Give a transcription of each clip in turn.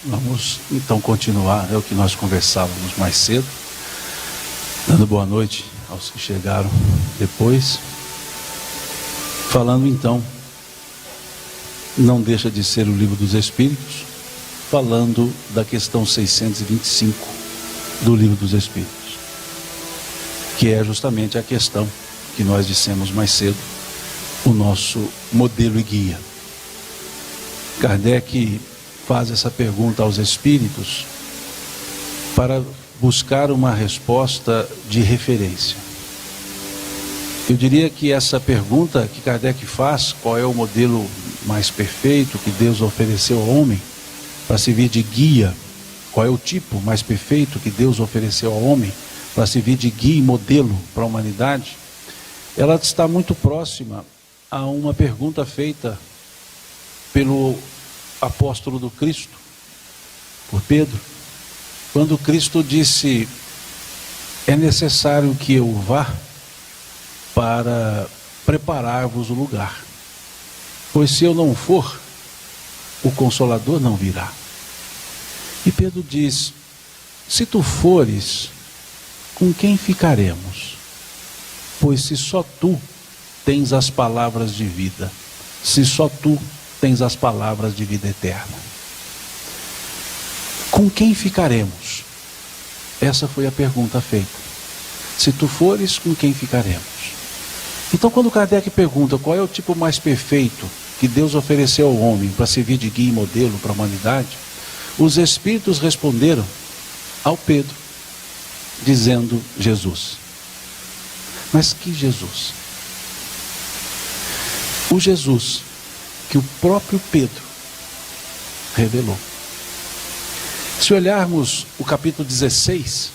Vamos então continuar, é o que nós conversávamos mais cedo, dando boa noite aos que chegaram depois, falando então, não deixa de ser o Livro dos Espíritos, falando da questão 625 do Livro dos Espíritos, que é justamente a questão que nós dissemos mais cedo, o nosso modelo e guia. Kardec faz essa pergunta aos espíritos para buscar uma resposta de referência. Eu diria que essa pergunta que Kardec faz, qual é o modelo mais perfeito que Deus ofereceu ao homem para servir de guia, qual é o tipo mais perfeito que Deus ofereceu ao homem para servir de guia e modelo para a humanidade, ela está muito próxima a uma pergunta feita pelo apóstolo do Cristo, por Pedro, quando Cristo disse: é necessário que eu vá para preparar-vos o lugar, pois se eu não for, o Consolador não virá. E Pedro diz: se tu fores, com quem ficaremos? Pois se só tu tens as palavras de vida, se só tu tens as palavras de vida eterna, com quem ficaremos? Essa foi a pergunta feita. Se tu fores, com quem ficaremos? Então, quando Kardec pergunta qual é o tipo mais perfeito que Deus ofereceu ao homem para servir de guia e modelo para a humanidade, os espíritos responderam ao Pedro, dizendo: Jesus. Mas que Jesus? O Jesus que o próprio Pedro revelou. Se olharmos o capítulo 16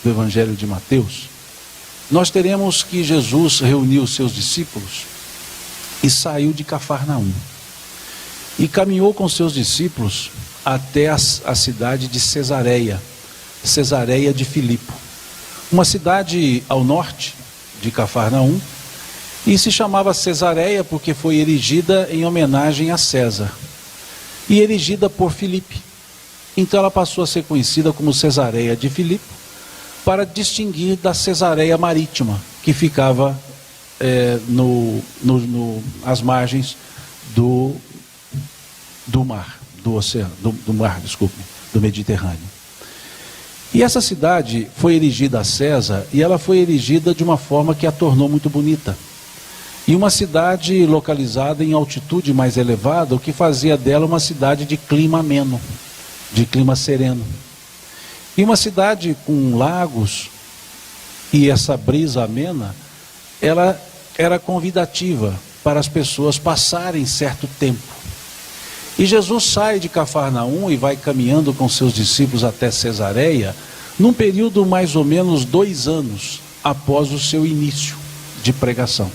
do Evangelho de Mateus, nós teremos que Jesus reuniu seus discípulos e saiu de Cafarnaum e caminhou com seus discípulos até a cidade de Cesareia de Filipe, uma cidade ao norte de Cafarnaum, e se chamava Cesareia porque foi erigida em homenagem a César e erigida por Filipe. Então ela passou a ser conhecida como Cesareia de Filipe, para distinguir da Cesareia Marítima, que ficava às margens do mar, do Mediterrâneo. E essa cidade foi erigida a César, e ela foi erigida de uma forma que a tornou muito bonita. E uma cidade localizada em altitude mais elevada, o que fazia dela uma cidade de clima ameno, de clima sereno. E uma cidade com lagos, e essa brisa amena, ela era convidativa para as pessoas passarem certo tempo. E Jesus sai de Cafarnaum e vai caminhando com seus discípulos até Cesareia, num período mais ou menos 2 anos após o seu início de pregação.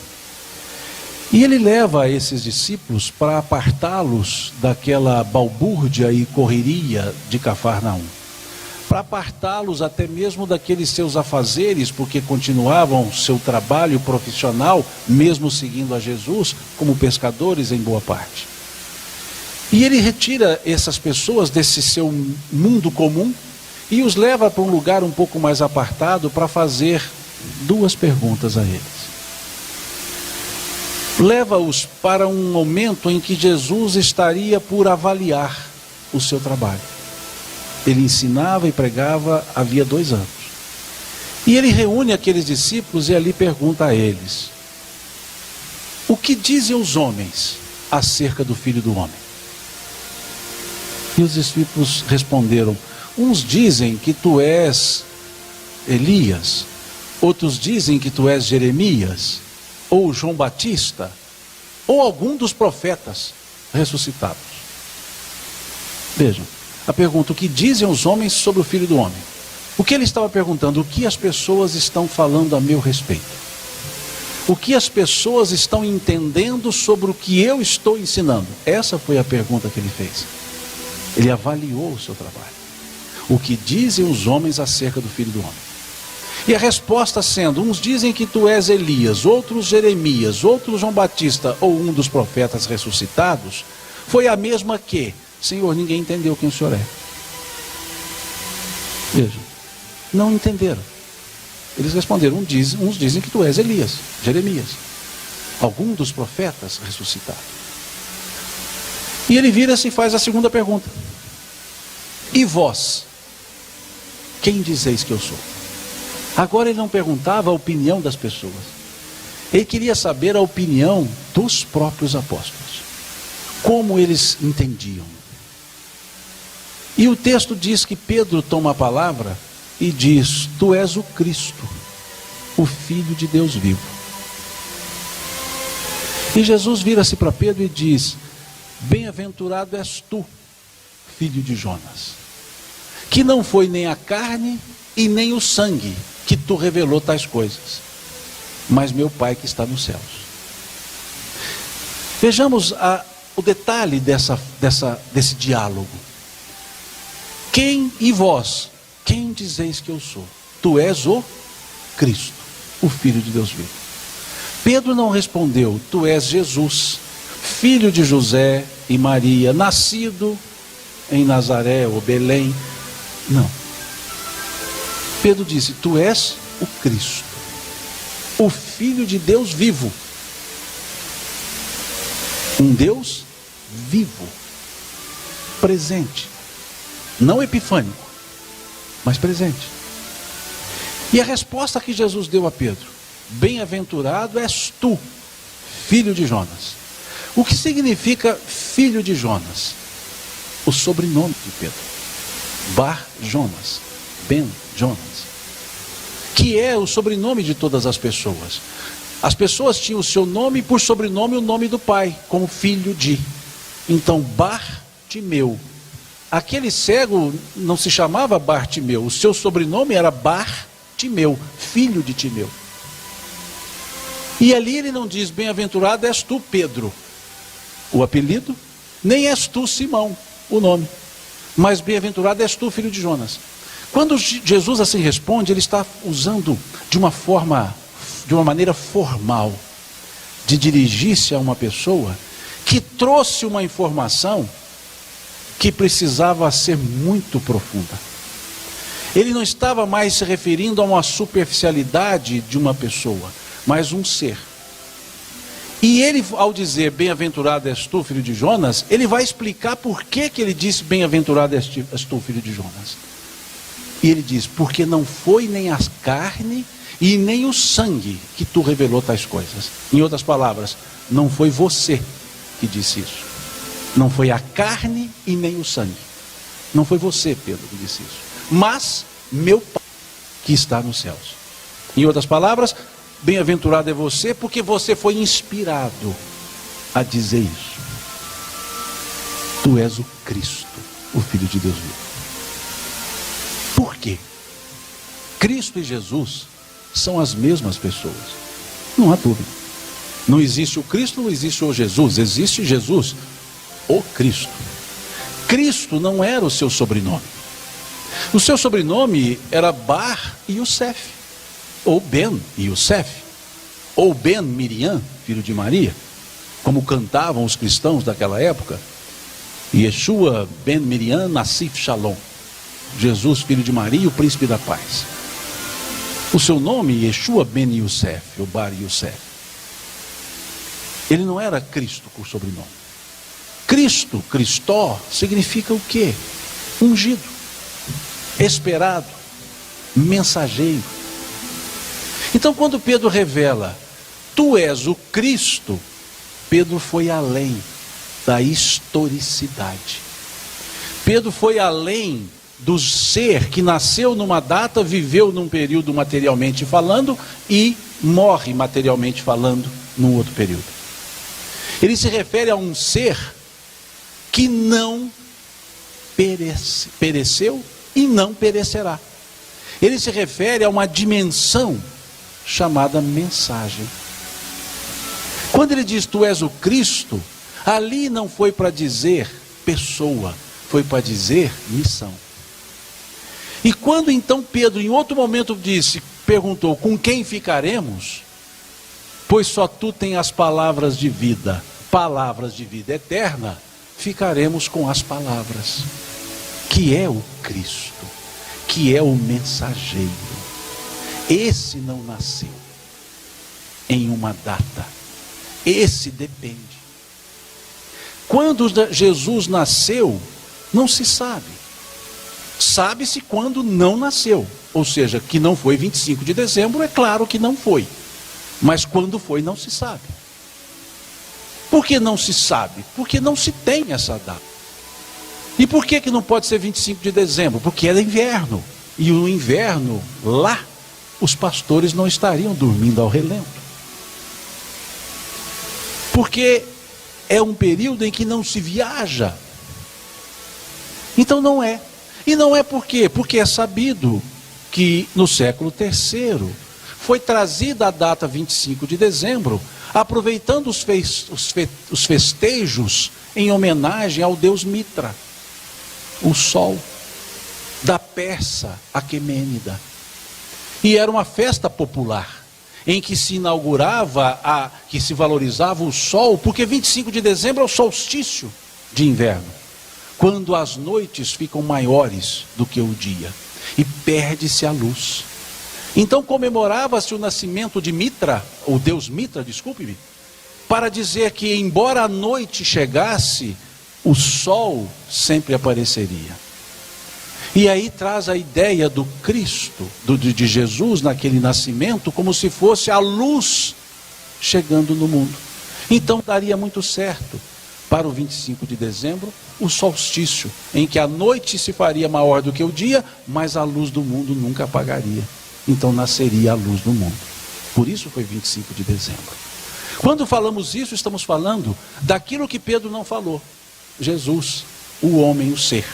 E ele leva esses discípulos para apartá-los daquela balbúrdia e correria de Cafarnaum, para apartá-los até mesmo daqueles seus afazeres, porque continuavam seu trabalho profissional, mesmo seguindo a Jesus, como pescadores em boa parte. E ele retira essas pessoas desse seu mundo comum e os leva para um lugar um pouco mais apartado para fazer 2 perguntas a eles. Leva-os para um momento em que Jesus estaria por avaliar o seu trabalho. Ele ensinava e pregava havia 2 anos. E ele reúne aqueles discípulos e ali pergunta a eles: o que dizem os homens acerca do Filho do Homem? E os discípulos responderam: uns dizem que tu és Elias, outros dizem que tu és Jeremias, ou João Batista, ou algum dos profetas ressuscitados. Vejam, a pergunta: o que dizem os homens sobre o Filho do Homem? O que ele estava perguntando? O que as pessoas estão falando a meu respeito? O que as pessoas estão entendendo sobre o que eu estou ensinando? Essa foi a pergunta que ele fez. Ele avaliou o seu trabalho. O que dizem os homens acerca do Filho do Homem? E a resposta sendo: uns dizem que tu és Elias, outros Jeremias, outros João Batista, ou um dos profetas ressuscitados, foi a mesma que: Senhor, ninguém entendeu quem o Senhor é. Vejam, não entenderam. Eles responderam, uns dizem que tu és Elias, Jeremias, algum dos profetas ressuscitado. E ele vira-se e faz a segunda pergunta: e vós, quem dizeis que eu sou? Agora ele não perguntava a opinião das pessoas, ele queria saber a opinião dos próprios apóstolos, como eles entendiam. E o texto diz que Pedro toma a palavra e diz: tu és o Cristo, o Filho de Deus vivo. E Jesus vira-se para Pedro e diz: bem-aventurado és tu, filho de Jonas, que não foi nem a carne e nem o sangue que tu revelou tais coisas, mas meu Pai que está nos céus. Vejamos o detalhe desse diálogo. Quem e vós, quem dizeis que eu sou? Tu és o Cristo, o Filho de Deus vivo. Pedro não respondeu: tu és Jesus, filho de José e Maria, nascido em Nazaré ou Belém. Não. Pedro disse: tu és o Cristo, o Filho de Deus vivo. Um Deus vivo, presente, não epifânico, mas presente. E a resposta que Jesus deu a Pedro: bem-aventurado és tu, filho de Jonas. O que significa filho de Jonas? O sobrenome de Pedro, Bar Jonas, Ben Jonas, que é o sobrenome de todas as pessoas. As pessoas tinham o seu nome e por sobrenome o nome do pai, como filho de. Então Bartimeu, aquele cego não se chamava Bartimeu, o seu sobrenome era Bartimeu, filho de Timeu. E ali ele não diz: bem-aventurado és tu, Pedro, o apelido, nem és tu, Simão, o nome, mas bem-aventurado és tu, filho de Jonas. Quando Jesus assim responde, ele está usando de uma maneira formal, de dirigir-se a uma pessoa que trouxe uma informação que precisava ser muito profunda. Ele não estava mais se referindo a uma superficialidade de uma pessoa, mas um ser. E ele, ao dizer bem-aventurado és tu, filho de Jonas, ele vai explicar por que ele disse bem-aventurado és tu, filho de Jonas. E ele diz: porque não foi nem a carne e nem o sangue que tu revelou tais coisas. Em outras palavras, não foi você que disse isso. Não foi a carne e nem o sangue. Não foi você, Pedro, que disse isso, mas meu Pai que está nos céus. Em outras palavras, bem-aventurado é você porque você foi inspirado a dizer isso. Tu és o Cristo, o Filho de Deus vivo. Por quê? Cristo e Jesus são as mesmas pessoas, não há dúvida. Não existe o Cristo, não existe o Jesus, existe Jesus, o Cristo. Cristo não era o seu sobrenome. O seu sobrenome era Bar Yosef, ou Ben Yosef, ou Ben Miriam, filho de Maria, como cantavam os cristãos daquela época. Yeshua Ben Miriam Nassif Shalom, Jesus, filho de Maria, o príncipe da paz. O seu nome, Yeshua Ben Yosef, ou Bar Yosef. Ele não era Cristo por sobrenome. Cristo, Cristó, significa o quê? Ungido, esperado, mensageiro. Então quando Pedro revela: tu és o Cristo, Pedro foi além da historicidade. Pedro foi além do ser que nasceu numa data, viveu num período materialmente falando e morre materialmente falando num outro período. Ele se refere a um ser que não pereceu e não perecerá. Ele se refere a uma dimensão chamada mensagem. Quando ele diz tu és o Cristo, ali não foi para dizer pessoa, foi para dizer missão. E quando então Pedro em outro momento perguntou com quem ficaremos, pois só tu tens as palavras de vida eterna, ficaremos com as palavras, que é o Cristo, que é o mensageiro. Esse não nasceu em uma data, esse depende. Quando Jesus nasceu, não se sabe. Sabe-se quando não nasceu, ou seja, que não foi 25 de dezembro, é claro que não foi. Mas quando foi, não se sabe. Por que não se sabe? Porque não se tem essa data. E por que não pode ser 25 de dezembro? Porque era inverno. E no inverno, lá, os pastores não estariam dormindo ao relento. Porque é um período em que não se viaja. Então não é. E não é por quê? Porque é sabido que no século III foi trazida a data 25 de dezembro, aproveitando os festejos em homenagem ao deus Mitra, o sol, da Persa Aquemênida. E era uma festa popular, em que se inaugurava, que se valorizava o sol, porque 25 de dezembro é o solstício de inverno, quando as noites ficam maiores do que o dia, e perde-se a luz. Então comemorava-se o nascimento de Mitra, o deus Mitra, desculpe-me, para dizer que embora a noite chegasse, o sol sempre apareceria. E aí traz a ideia do Cristo, de Jesus naquele nascimento, como se fosse a luz chegando no mundo. Então daria muito certo para o 25 de dezembro, o solstício, em que a noite se faria maior do que o dia, mas a luz do mundo nunca apagaria. Então nasceria a luz do mundo. Por isso foi 25 de dezembro. Quando falamos isso, estamos falando daquilo que Pedro não falou. Jesus, o homem, o ser.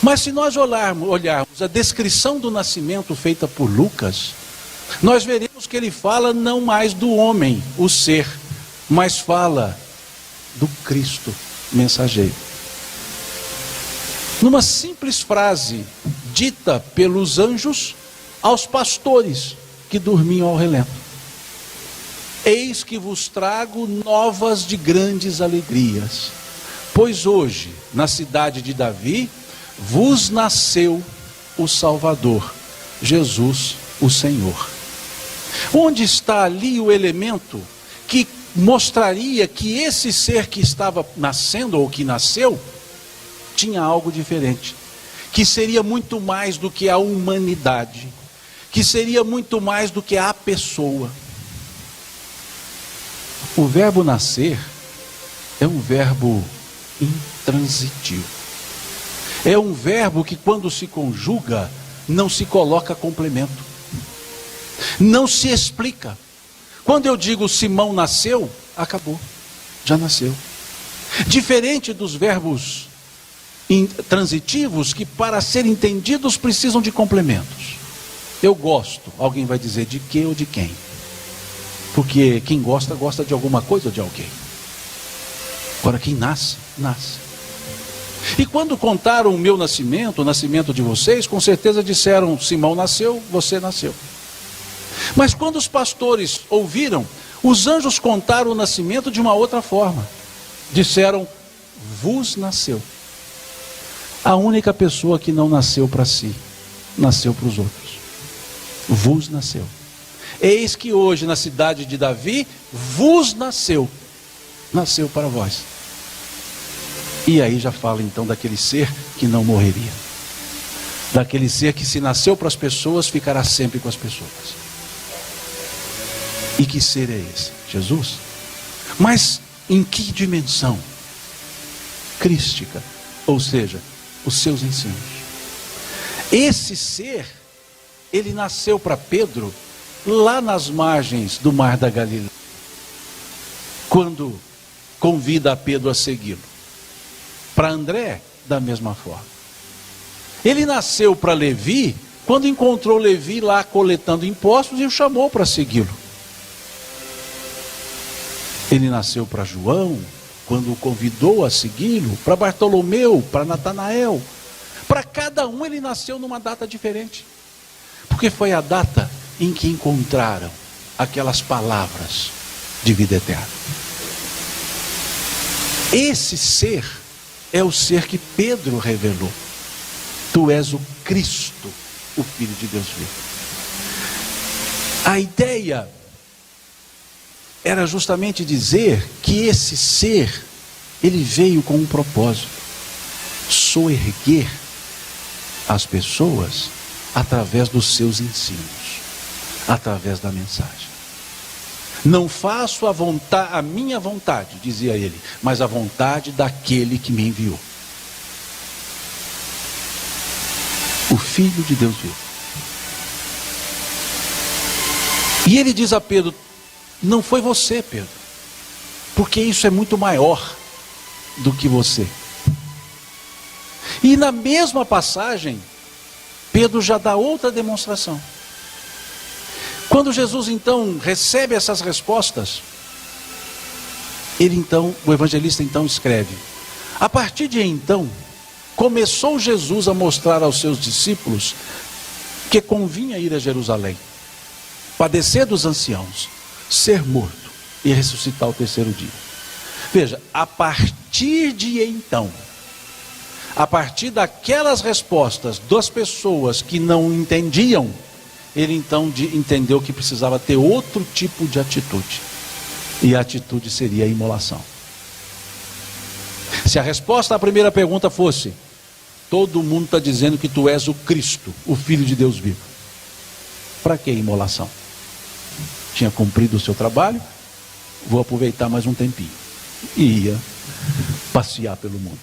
Mas se nós olharmos a descrição do nascimento feita por Lucas, nós veremos que ele fala não mais do homem, o ser, mas fala do Cristo mensageiro. Numa simples frase dita pelos anjos aos pastores que dormiam ao relento: eis que vos trago novas de grandes alegrias, pois hoje, na cidade de Davi, vos nasceu o Salvador, Jesus o Senhor. Onde está ali o elemento que mostraria que esse ser que estava nascendo, ou que nasceu, tinha algo diferente, que seria muito mais do que a humanidade, que seria muito mais do que a pessoa? O verbo nascer é um verbo intransitivo. É um verbo que, quando se conjuga, não se coloca complemento, não se explica. Quando eu digo Simão nasceu, acabou, já nasceu. Diferente dos verbos intransitivos, que para serem entendidos precisam de complementos. Eu gosto, alguém vai dizer de que ou de quem? Porque quem gosta, gosta de alguma coisa ou de alguém. Agora quem nasce, nasce. E quando contaram o meu nascimento, o nascimento de vocês, com certeza disseram: Simão nasceu, você nasceu. Mas quando os pastores ouviram, os anjos contaram o nascimento de uma outra forma. Disseram: vos nasceu. A única pessoa que não nasceu para si, nasceu para os outros. Vos nasceu. Eis que hoje na cidade de Davi, vos nasceu. Nasceu para vós. E aí já fala então daquele ser que não morreria. Daquele ser que, se nasceu para as pessoas, ficará sempre com as pessoas. E que ser é esse? Jesus. Mas em que dimensão? Crística. Ou seja, os seus ensinos. Esse ser, ele nasceu para Pedro lá nas margens do mar da Galileia, quando convida a Pedro a segui-lo. Para André, da mesma forma. Ele nasceu para Levi, quando encontrou Levi lá coletando impostos e o chamou para segui-lo. Ele nasceu para João, quando o convidou a segui-lo, para Bartolomeu, para Natanael. Para cada um ele nasceu numa data diferente. Porque foi a data em que encontraram aquelas palavras de vida eterna. Esse ser é o ser que Pedro revelou. Tu és o Cristo, o Filho de Deus vivo. A ideia era justamente dizer que esse ser, ele veio com um propósito: soerguer as pessoas através dos seus ensinos, através da mensagem. Não faço a minha vontade, dizia ele, mas a vontade daquele que me enviou. O Filho de Deus vivo. E ele diz a Pedro: não foi você, Pedro, porque isso é muito maior do que você. E na mesma passagem, Pedro já dá outra demonstração. Quando Jesus então recebe essas respostas, o evangelista então escreve: a partir de então, começou Jesus a mostrar aos seus discípulos que convinha ir a Jerusalém, padecer dos anciãos, ser morto e ressuscitar ao terceiro dia. Veja, a partir de então, a partir daquelas respostas das pessoas que não entendiam, ele então entendeu que precisava ter outro tipo de atitude. E a atitude seria a imolação. Se a resposta à primeira pergunta fosse: todo mundo está dizendo que tu és o Cristo, o Filho de Deus vivo, para que imolação? Tinha cumprido o seu trabalho, vou aproveitar mais um tempinho. E ia passear pelo mundo.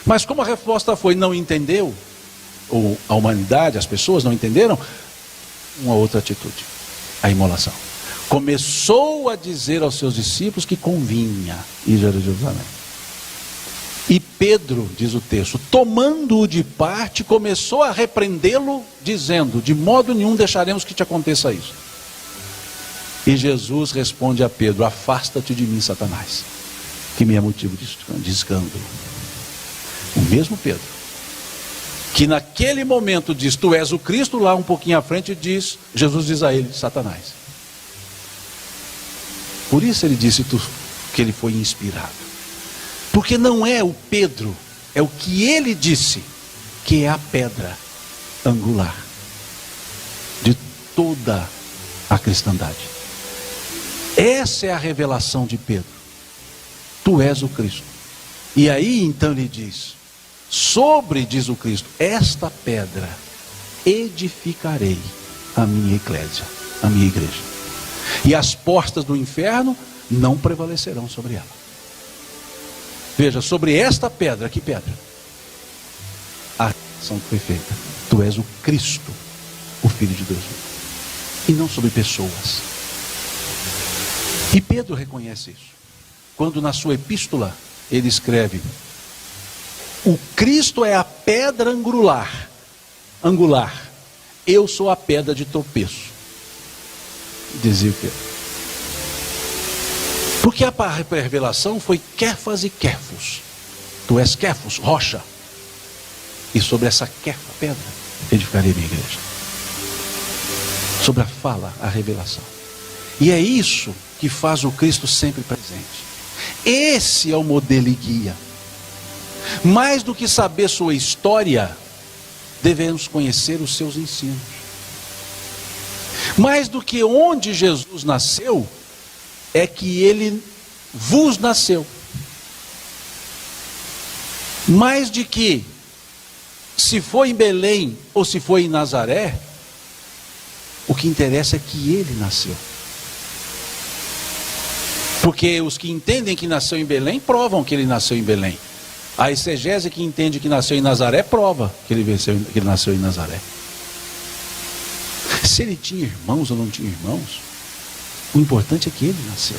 Mas como a resposta foi: não entendeu, ou a humanidade, as pessoas não entenderam, uma outra atitude: a imolação. Começou a dizer aos seus discípulos que convinha ir a Jerusalém. E Pedro, diz o texto, tomando-o de parte, começou a repreendê-lo, dizendo: de modo nenhum deixaremos que te aconteça isso. E Jesus responde a Pedro: afasta-te de mim, Satanás, que me é motivo de escândalo. O mesmo Pedro, que naquele momento diz: tu és o Cristo, lá um pouquinho à frente diz, Jesus diz a ele: Satanás. Por isso ele disse que ele foi inspirado. Porque não é o Pedro, é o que ele disse, que é a pedra angular de toda a cristandade. Essa é a revelação de Pedro: tu és o Cristo. E aí então ele diz: diz o Cristo, esta pedra edificarei a minha eclésia, a minha igreja, e as portas do inferno não prevalecerão sobre ela. Veja, sobre esta pedra, que pedra? A ação que foi feita: tu és o Cristo, o Filho de Deus vivo, e não sobre pessoas. E Pedro reconhece isso, quando na sua epístola ele escreve: o Cristo é a pedra angular, eu sou a pedra de tropeço, dizia Pedro. Porque a revelação foi Kefas e Kefos. Tu és Kefos, rocha, e sobre essa Kefa, pedra, edificarei minha igreja. Sobre a fala, a revelação. E é isso que faz o Cristo sempre presente. Esse é o modelo e guia. Mais do que saber sua história, devemos conhecer os seus ensinos. Mais do que onde Jesus nasceu, é que ele vos nasceu. Mais de que se foi em Belém ou se foi em Nazaré, o que interessa é que ele nasceu. Porque os que entendem que nasceu em Belém, provam que ele nasceu em Belém. A exegese que entende que nasceu em Nazaré, prova que ele nasceu em Nazaré. Se ele tinha irmãos ou não tinha irmãos, o importante é que ele nasceu,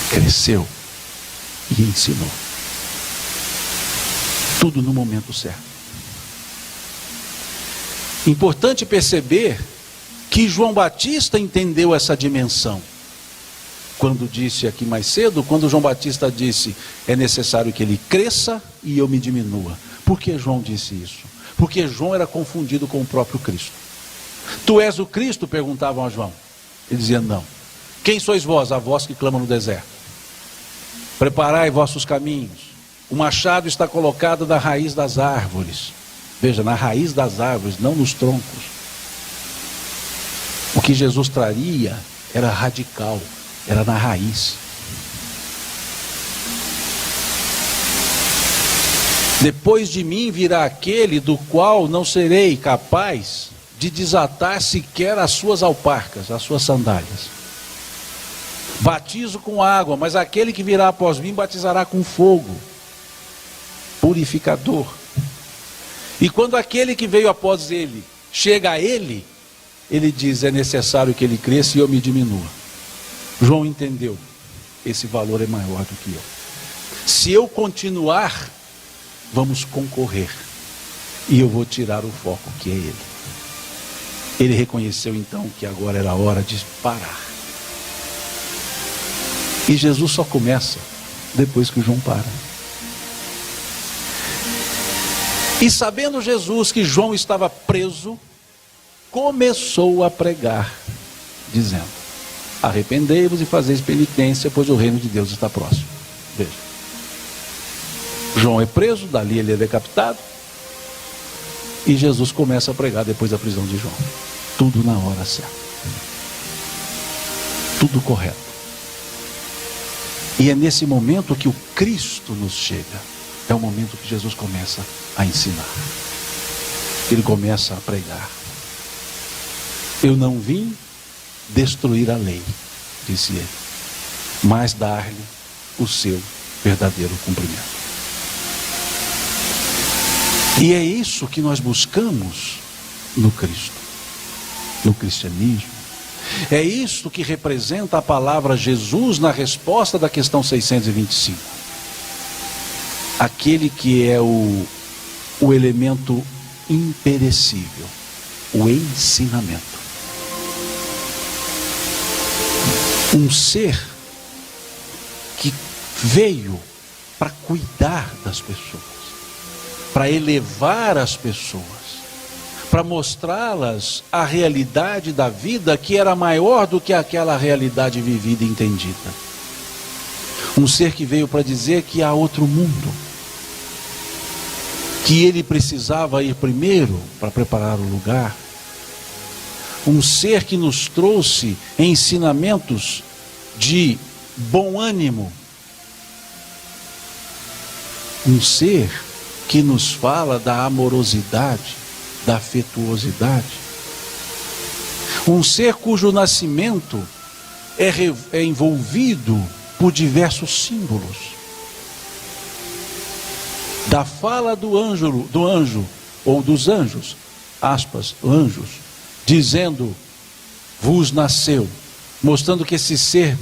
cresceu e ensinou. Tudo no momento certo. Importante perceber que João Batista entendeu essa dimensão. Quando disse aqui mais cedo, quando João Batista disse: é necessário que ele cresça e eu me diminua. Por que João disse isso? Porque João era confundido com o próprio Cristo. Tu és o Cristo? Perguntavam a João. Ele dizia: não. Quem sois vós? A voz que clama no deserto. Preparai vossos caminhos. O machado está colocado na raiz das árvores. Veja, na raiz das árvores, não nos troncos. O que Jesus traria era radical, era na raiz. Depois de mim virá aquele do qual não serei capaz de desatar sequer as suas alparcas, as suas sandálias. Batizo com água, mas aquele que virá após mim batizará com fogo, purificador. E quando aquele que veio após ele chega a ele, ele diz: é necessário que ele cresça e eu me diminua. João entendeu, esse valor é maior do que eu. Se eu continuar, vamos concorrer, e eu vou tirar o foco que é ele. Ele reconheceu então que agora era a hora de parar. E Jesus só começa depois que o João para. E sabendo Jesus que João estava preso, começou a pregar, dizendo: arrependei-vos e fazeis penitência, pois o reino de Deus está próximo. Veja, João é preso, dali ele é decapitado, e Jesus começa a pregar depois da prisão de João. Tudo na hora certa, tudo correto. E é nesse momento que o Cristo nos chega. É o momento que Jesus começa a ensinar. Ele começa a pregar. Eu não vim destruir a lei, disse ele, mas dar-lhe o seu verdadeiro cumprimento. E é isso que nós buscamos no Cristo, no cristianismo. É isso que representa a palavra Jesus na resposta da questão 625. Aquele que é o elemento imperecível, o ensinamento. Um ser que veio para cuidar das pessoas, para elevar as pessoas, para mostrá-las a realidade da vida que era maior do que aquela realidade vivida e entendida. Um ser que veio para dizer que há outro mundo, que ele precisava ir primeiro para preparar o lugar. Um ser que nos trouxe ensinamentos de bom ânimo. Um ser que nos fala da amorosidade, da afetuosidade. Um ser cujo nascimento é envolvido por diversos símbolos. Da fala do anjo, ou dos anjos, aspas, anjos, dizendo: vos nasceu, mostrando que esse ser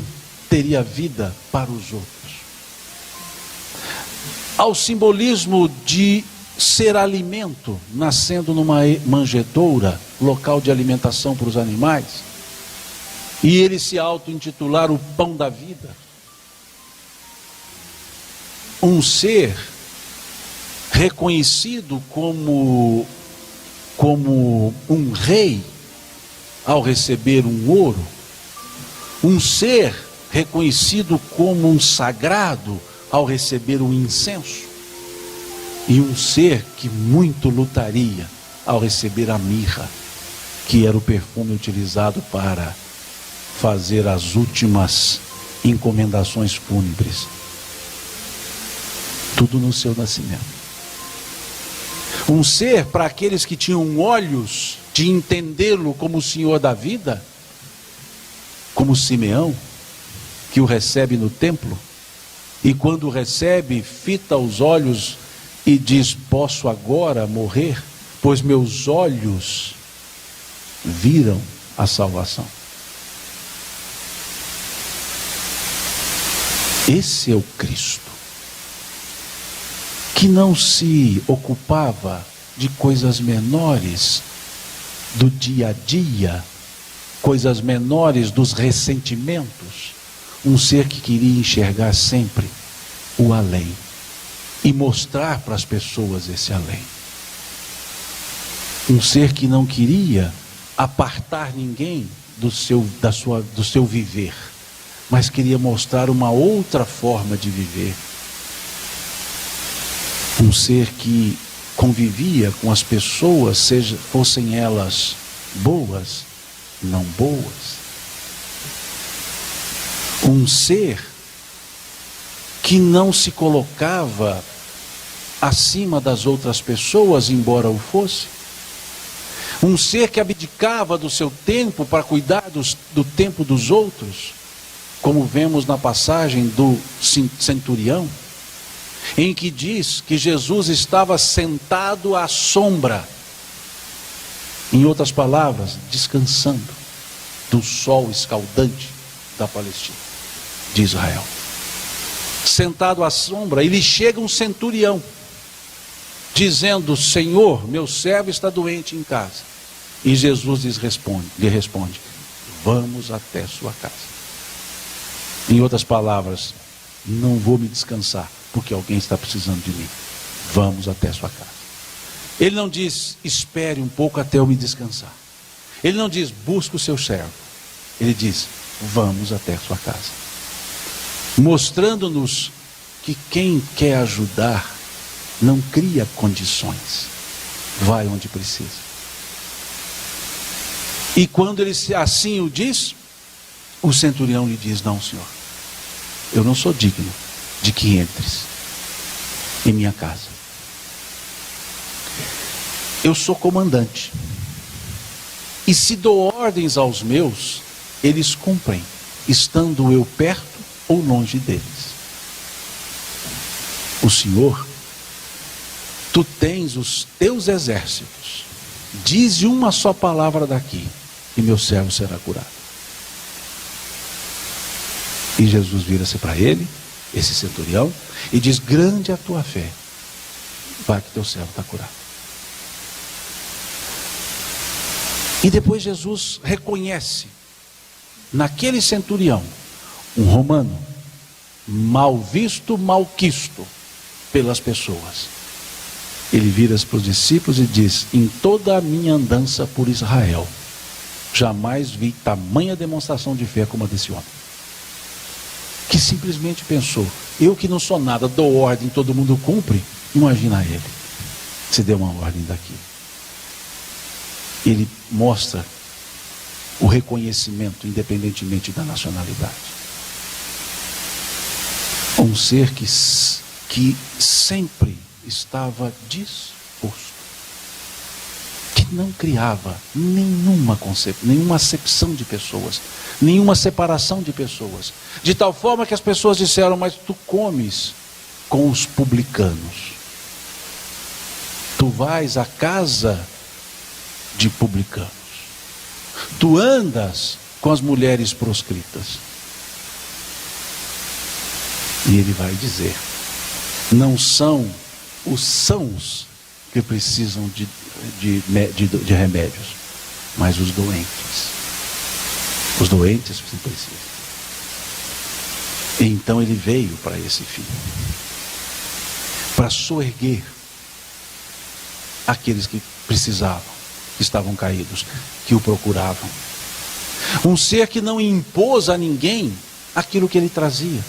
teria vida para os outros. Ao simbolismo de ser alimento, nascendo numa manjedoura, local de alimentação para os animais, e ele se auto-intitular o pão da vida. Um ser reconhecido como um rei ao receber um ouro, um ser reconhecido como um sagrado ao receber um incenso, e um ser que muito lutaria ao receber a mirra, que era o perfume utilizado para fazer as últimas encomendações fúnebres. Tudo no seu nascimento. Um ser para aqueles que tinham olhos de entendê-lo como o Senhor da vida, como Simeão, que o recebe no templo, e quando o recebe, fita os olhos e diz: posso agora morrer, pois meus olhos viram a salvação. Esse é o Cristo, que não se ocupava de coisas menores do dia a dia, coisas menores dos ressentimentos. Um ser que queria enxergar sempre o além e mostrar para as pessoas esse além. Um ser que não queria apartar ninguém do seu viver, mas queria mostrar uma outra forma de viver. Um ser que convivia com as pessoas, fossem elas boas, não boas. Um ser que não se colocava acima das outras pessoas, embora o fosse. Um ser que abdicava do seu tempo para cuidar do tempo dos outros, como vemos na passagem do centurião, em que diz que Jesus estava sentado à sombra, em outras palavras, descansando do sol escaldante da Palestina, de Israel. Sentado à sombra, e lhe chega um centurião, dizendo: Senhor, meu servo está doente em casa. E Jesus lhe responde: vamos até sua casa. Em outras palavras, não vou me descansar, porque alguém está precisando de mim. Vamos até sua casa. Ele não diz: espere um pouco até eu me descansar. Ele não diz: busque o seu servo. Ele diz: vamos até sua casa. Mostrando-nos que quem quer ajudar não cria condições, vai onde precisa. E quando ele assim o diz, o centurião lhe diz: não, senhor, eu não sou digno de que entres em minha casa. Eu sou comandante, e se dou ordens aos meus, eles cumprem, estando eu perto ou longe deles. O Senhor, tu tens os teus exércitos, dize uma só palavra daqui, e meu servo será curado. E Jesus vira-se para ele, esse centurião, e diz: grande é a tua fé, vai que teu servo está curado. E depois Jesus reconhece naquele centurião um romano, mal visto, malquisto pelas pessoas. Ele vira-se para os discípulos e diz: em toda a minha andança por Israel, jamais vi tamanha demonstração de fé como a desse homem, que simplesmente pensou: eu que não sou nada, dou ordem, todo mundo cumpre. Imagina ele, se deu uma ordem daqui. Ele mostra o reconhecimento, independentemente da nacionalidade. Um ser que sempre estava disposto, que não criava nenhuma acepção de pessoas, nenhuma separação de pessoas, de tal forma que as pessoas disseram: mas tu comes com os publicanos, tu vais à casa de publicanos, tu andas com as mulheres proscritas. E ele vai dizer: não são os sãos que precisam de remédios, mas os doentes. Os doentes precisam. E então ele veio para esse fim, para soerguer aqueles que precisavam, que estavam caídos, que o procuravam. Um ser que não impôs a ninguém aquilo que ele trazia.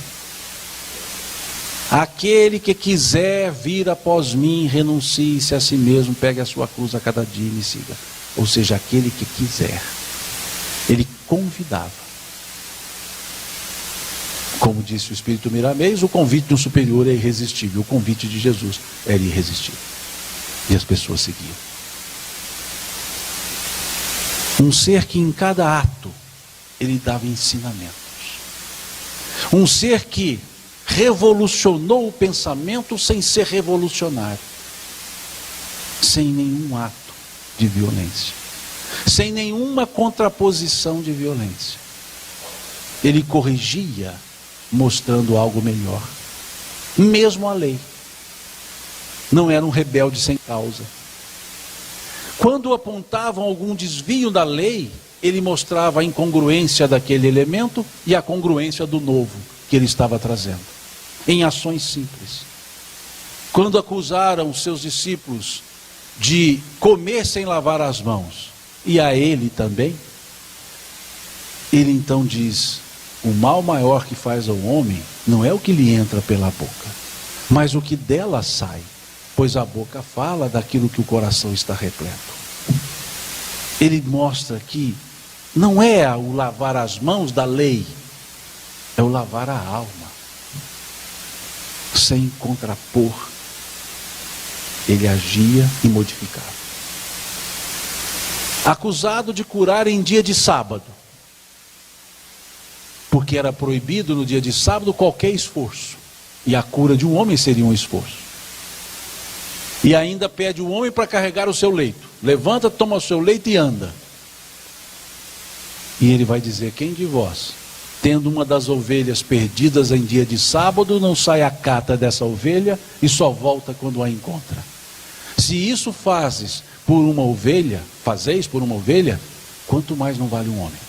Aquele que quiser vir após mim, renuncie-se a si mesmo, pegue a sua cruz a cada dia e me siga. Ou seja, aquele que quiser. Ele convidava. Como disse o Espírito Miramês, o convite de um superior é irresistível. O convite de Jesus era irresistível. E as pessoas seguiam. Um ser que em cada ato ele dava ensinamentos. Um ser que revolucionou o pensamento sem ser revolucionário, sem nenhum ato de violência, sem nenhuma contraposição de violência. Ele corrigia, mostrando algo melhor. Mesmo a lei. Não era um rebelde sem causa. Quando apontavam algum desvio da lei, ele mostrava a incongruência daquele elemento e a congruência do novo que ele estava trazendo, em ações simples. Quando acusaram os seus discípulos de comer sem lavar as mãos, e a ele também, ele então diz: o mal maior que faz ao homem não é o que lhe entra pela boca, mas o que dela sai. pois a boca fala daquilo que o coração está repleto. Ele mostra que não é o lavar as mãos da lei, é o lavar a alma, sem contrapor. Ele agia e modificava. Acusado de curar em dia de sábado, porque era proibido no dia de sábado qualquer esforço, e a cura de um homem seria um esforço. E ainda pede o homem para carregar o seu leito. Levanta, toma o seu leito e anda. E ele vai dizer: quem de vós, tendo uma das ovelhas perdidas em dia de sábado, não sai à cata dessa ovelha e só volta quando a encontra? Se isso fazeis por uma ovelha, quanto mais não vale um homem?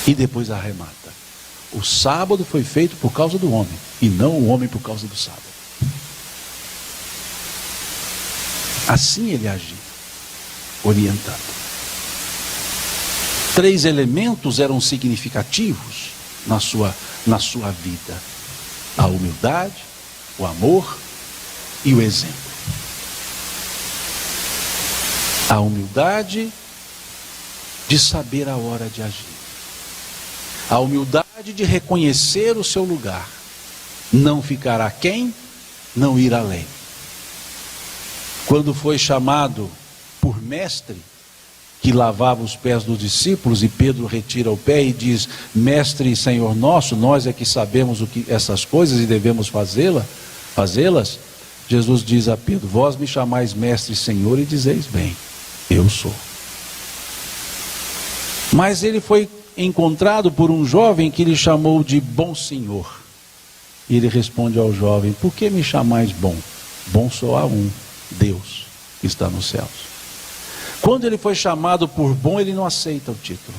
E depois arremata: o sábado foi feito por causa do homem, e não o homem por causa do sábado. Assim ele agia, orientando. 3 elementos eram significativos na sua vida: a humildade, o amor e o exemplo. A humildade de saber a hora de agir. A humildade de reconhecer o seu lugar. Não ficar aquém, não ir além. Quando foi chamado por mestre, que lavava os pés dos discípulos, e Pedro retira o pé e diz: mestre e Senhor nosso, nós é que sabemos essas coisas e devemos fazê-las. Jesus diz a Pedro: vós me chamais mestre e Senhor e dizeis bem, eu sou. Mas ele foi encontrado por um jovem que lhe chamou de bom senhor. E ele responde ao jovem: por que me chamais bom? Bom só há um, Deus, que está nos céus. Quando ele foi chamado por bom, ele não aceita o título.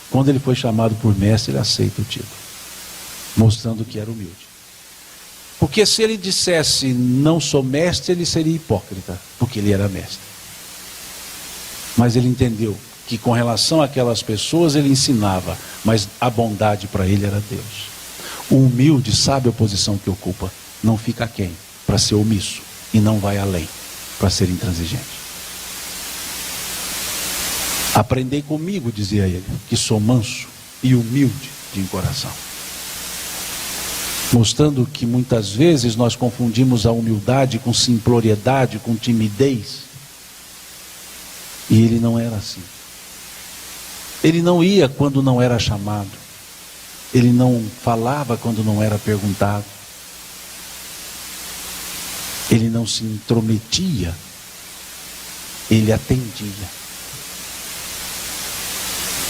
Quando ele foi chamado por mestre, ele aceita o título, mostrando que era humilde. Porque se ele dissesse não sou mestre, ele seria hipócrita, porque ele era mestre. Mas ele entendeu que com relação àquelas pessoas ele ensinava, mas a bondade para ele era Deus. O humilde sabe a posição que ocupa, não fica aquém para ser omisso, e não vai além para ser intransigente. Aprendei comigo, dizia ele, que sou manso e humilde de coração. Mostrando que muitas vezes nós confundimos a humildade com simploriedade, com timidez. E ele não era assim. Ele não ia quando não era chamado. Ele não falava quando não era perguntado. Ele não se intrometia. Ele atendia.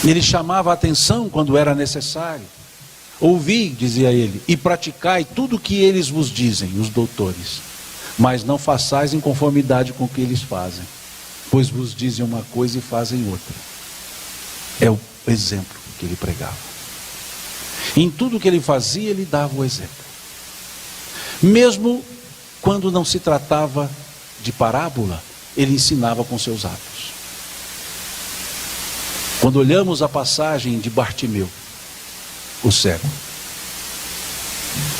Ele chamava a atenção quando era necessário. Ouvi, dizia ele, e praticai tudo o que eles vos dizem, os doutores, mas não façais em conformidade com o que eles fazem, pois vos dizem uma coisa e fazem outra. É o exemplo que ele pregava. Em tudo que ele fazia, ele dava o exemplo. Mesmo quando não se tratava de parábola, ele ensinava com seus atos. Quando olhamos a passagem de Bartimeu, o cego,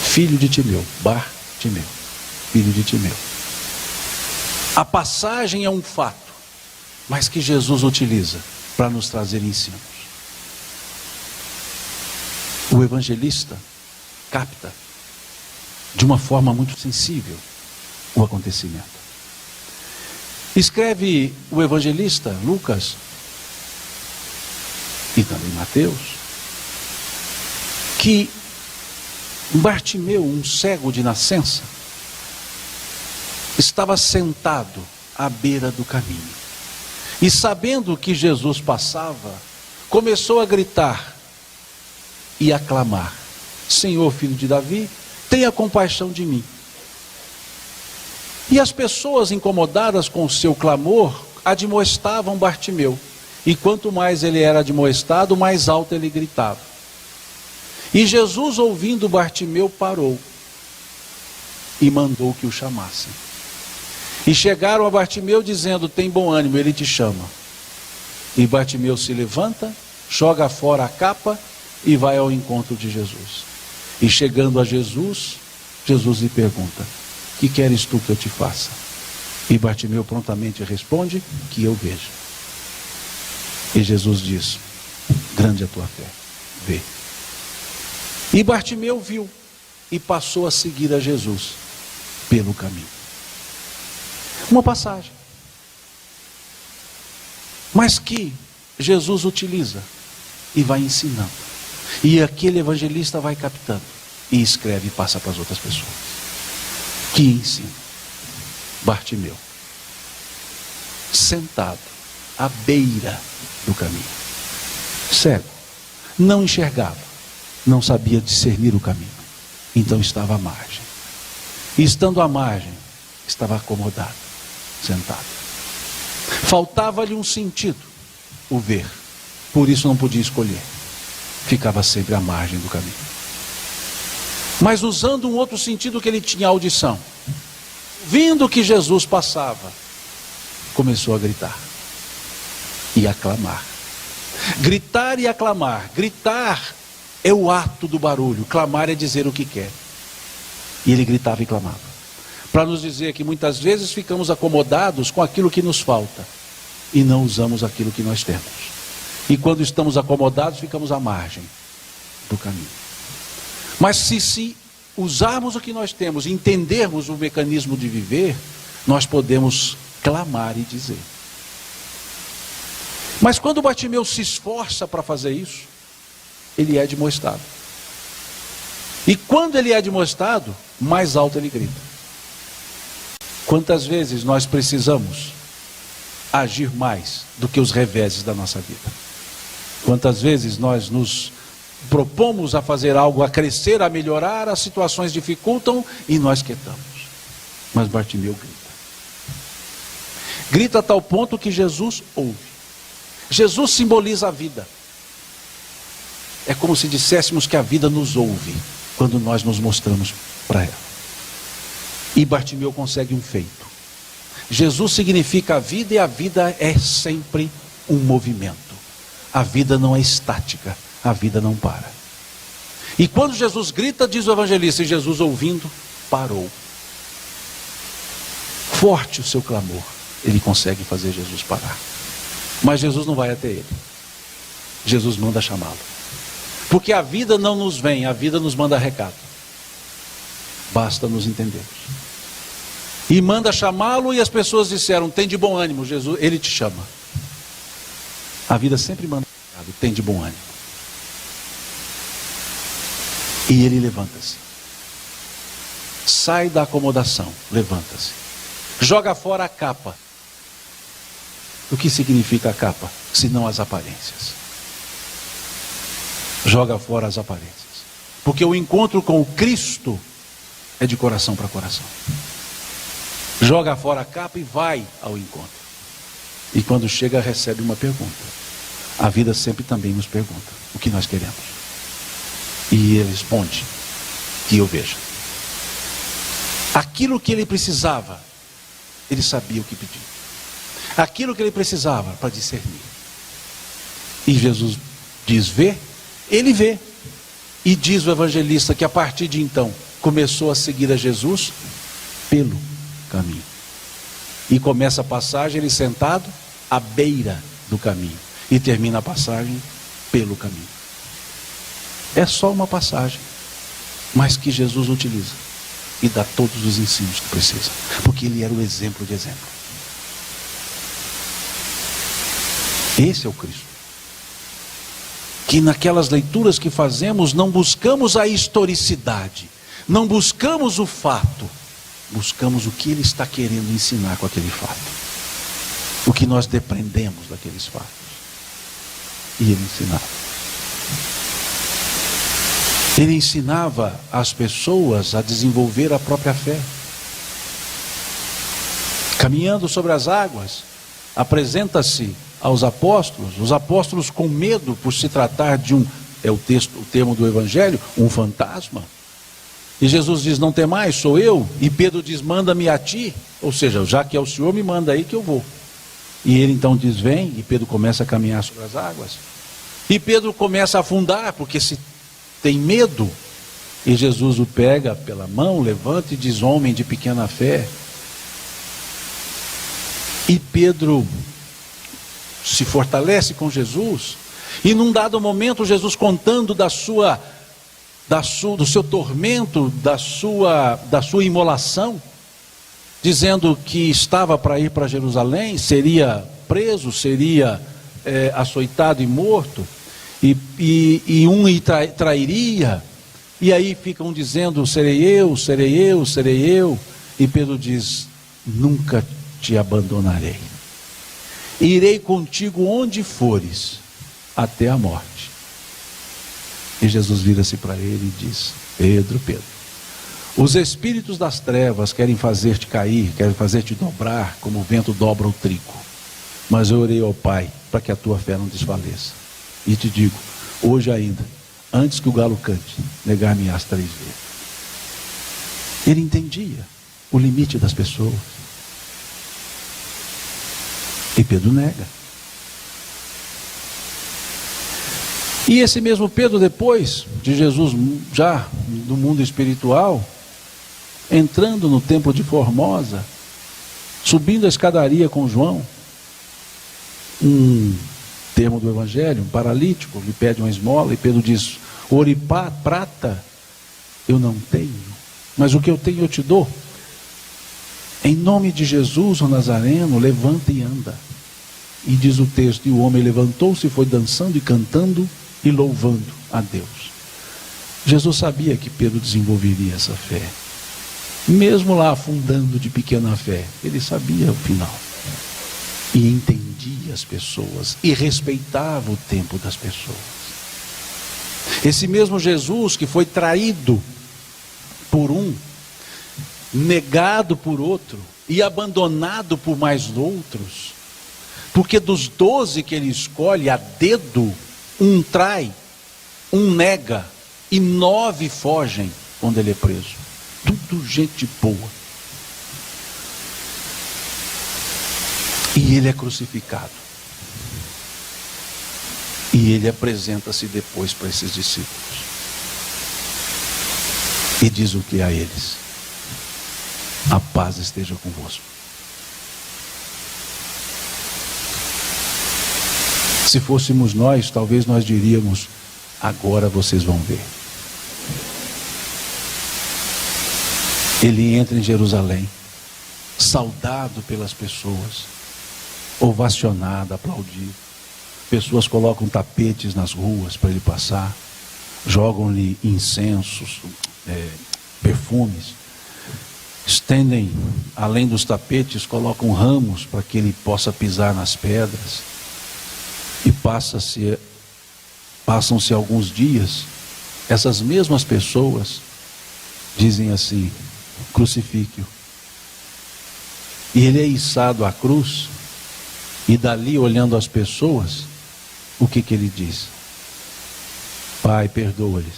filho de Timeu, Bartimeu, filho de Timeu. A passagem é um fato, mas que Jesus utiliza para nos trazer ensinos. O evangelista capta de uma forma muito sensível o acontecimento. Escreve o evangelista Lucas e também Mateus que Bartimeu, um cego de nascença, estava sentado à beira do caminho. E sabendo que Jesus passava, começou a gritar e a clamar: Senhor, filho de Davi, tenha compaixão de mim. E as pessoas incomodadas com o seu clamor admoestavam Bartimeu. E quanto mais ele era admoestado, mais alto ele gritava. E Jesus, ouvindo Bartimeu, parou e mandou que o chamassem. E chegaram a Bartimeu dizendo: tem bom ânimo, ele te chama. E Bartimeu se levanta, joga fora a capa e vai ao encontro de Jesus. E chegando a Jesus, Jesus lhe pergunta: que queres tu que eu te faça? E Bartimeu prontamente responde, que eu veja. E Jesus diz, grande é a tua fé, vê. E Bartimeu viu e passou a seguir a Jesus pelo caminho. Uma passagem, mas que Jesus utiliza e vai ensinando. E aquele evangelista vai captando e escreve e passa para as outras pessoas. Que ensino. Bartimeu, sentado à beira do caminho, cego, não enxergava, não sabia discernir o caminho, então estava à margem. E estando à margem, estava acomodado, sentado. Faltava-lhe um sentido, o ver, por isso não podia escolher, ficava sempre à margem do caminho. Mas usando um outro sentido que ele tinha, audição, vindo que Jesus passava, começou a gritar e aclamar. Gritar e aclamar. Gritar é o ato do barulho, clamar é dizer o que quer. E ele gritava e clamava, para nos dizer que muitas vezes ficamos acomodados com aquilo que nos falta e não usamos aquilo que nós temos. E quando estamos acomodados, ficamos à margem do caminho. Mas se usarmos o que nós temos, entendermos o mecanismo de viver, nós podemos clamar e dizer. Mas quando Bartimeu se esforça para fazer isso, ele é admoestado. E quando ele é admoestado, mais alto ele grita. Quantas vezes nós precisamos agir mais do que os reveses da nossa vida? Quantas vezes nós nos propomos a fazer algo, a crescer, a melhorar, as situações dificultam e nós quietamos. Mas Bartimeu grita. Grita a tal ponto que Jesus ouve. Jesus simboliza a vida. É como se disséssemos que a vida nos ouve quando nós nos mostramos para ela. E Bartimeu consegue um feito. Jesus significa a vida e a vida é sempre um movimento. A vida não é estática. A vida não para. E quando Jesus grita, diz o evangelista, e Jesus ouvindo, parou. Forte o seu clamor. Ele consegue fazer Jesus parar. Mas Jesus não vai até ele. Jesus manda chamá-lo. Porque a vida não nos vem, a vida nos manda recado. Basta nos entendermos. E manda chamá-lo e as pessoas disseram, tem de bom ânimo, Jesus, ele te chama. A vida sempre manda recado, tem de bom ânimo. E ele levanta-se. Sai da acomodação, levanta-se. Joga fora a capa. O que significa a capa? Senão as aparências. Joga fora as aparências. Porque o encontro com o Cristo é de coração para coração. Joga fora a capa e vai ao encontro. E quando chega, recebe uma pergunta. A vida sempre também nos pergunta o que nós queremos. E ele responde, que eu veja. Aquilo que ele precisava, ele sabia o que pedir. Aquilo que ele precisava para discernir. E Jesus diz, vê, ele vê. E diz o evangelista que a partir de então, começou a seguir a Jesus pelo caminho. E começa a passagem, ele sentado à beira do caminho. E termina a passagem pelo caminho. É só uma passagem, mas que Jesus utiliza e dá todos os ensinos que precisa, porque ele era o exemplo de exemplo. Esse é o Cristo. Que naquelas leituras que fazemos não buscamos a historicidade, não buscamos o fato, buscamos o que ele está querendo ensinar com aquele fato, o que nós depreendemos daqueles fatos. E ele ensinava. Ele ensinava as pessoas a desenvolver a própria fé. Caminhando sobre as águas, apresenta-se aos apóstolos, os apóstolos com medo por se tratar de o termo do evangelho, um fantasma. E Jesus diz, não temais, sou eu. E Pedro diz, manda-me a ti. Ou seja, já que é o Senhor, me manda aí que eu vou. E ele então diz, vem, e Pedro começa a caminhar sobre as águas. E Pedro começa a afundar, porque se tem medo, E Jesus o pega pela mão, levanta e diz: homem de pequena fé. E Pedro se fortalece com Jesus. E num dado momento, Jesus contando do seu tormento, da sua imolação, dizendo que estava para ir para Jerusalém, seria preso, seria açoitado e morto, e um trairia, e aí ficam dizendo: serei eu, serei eu, serei eu. E Pedro diz: nunca te abandonarei, irei contigo onde fores, até a morte. E Jesus vira-se para ele e diz: Pedro, Pedro, os espíritos das trevas querem fazer-te cair, querem fazer-te dobrar, como o vento dobra o trigo. Mas eu orei ao Pai para que a tua fé não desfaleça. E te digo, hoje ainda, antes que o galo cante, negar-me-ás 3 vezes. Ele entendia o limite das pessoas. E Pedro nega. E esse mesmo Pedro, depois de Jesus, já no mundo espiritual, entrando no templo de Formosa, subindo a escadaria com João, um termo do Evangelho, um paralítico, lhe pede uma esmola, e Pedro diz: ouro e prata eu não tenho, mas o que eu tenho eu te dou. Em nome de Jesus, o Nazareno, levanta e anda. E diz o texto: e o homem levantou-se e foi dançando e cantando e louvando a Deus. Jesus sabia que Pedro desenvolveria essa fé, mesmo lá afundando de pequena fé. Ele sabia o final, e entendia as pessoas, e respeitava o tempo das pessoas. Esse mesmo Jesus que foi traído por um, negado por outro e abandonado por mais outros, porque dos 12 que ele escolhe a dedo, um trai, um nega e 9 fogem quando ele é preso. Tudo gente boa. E ele é crucificado. E ele apresenta-se depois para esses discípulos. E diz o que a eles: a paz esteja convosco. Se fôssemos nós, talvez nós diríamos: agora vocês vão ver. Ele entra em Jerusalém, saudado pelas pessoas, ovacionado, aplaudido. Pessoas colocam tapetes nas ruas para ele passar, jogam-lhe incensos, perfumes, estendem, além dos tapetes, colocam ramos para que ele possa pisar nas pedras. E passam-se alguns dias, essas mesmas pessoas dizem assim: crucifique-o. E ele é içado à cruz, e dali, olhando as pessoas, o que ele diz? Pai, perdoa-lhes,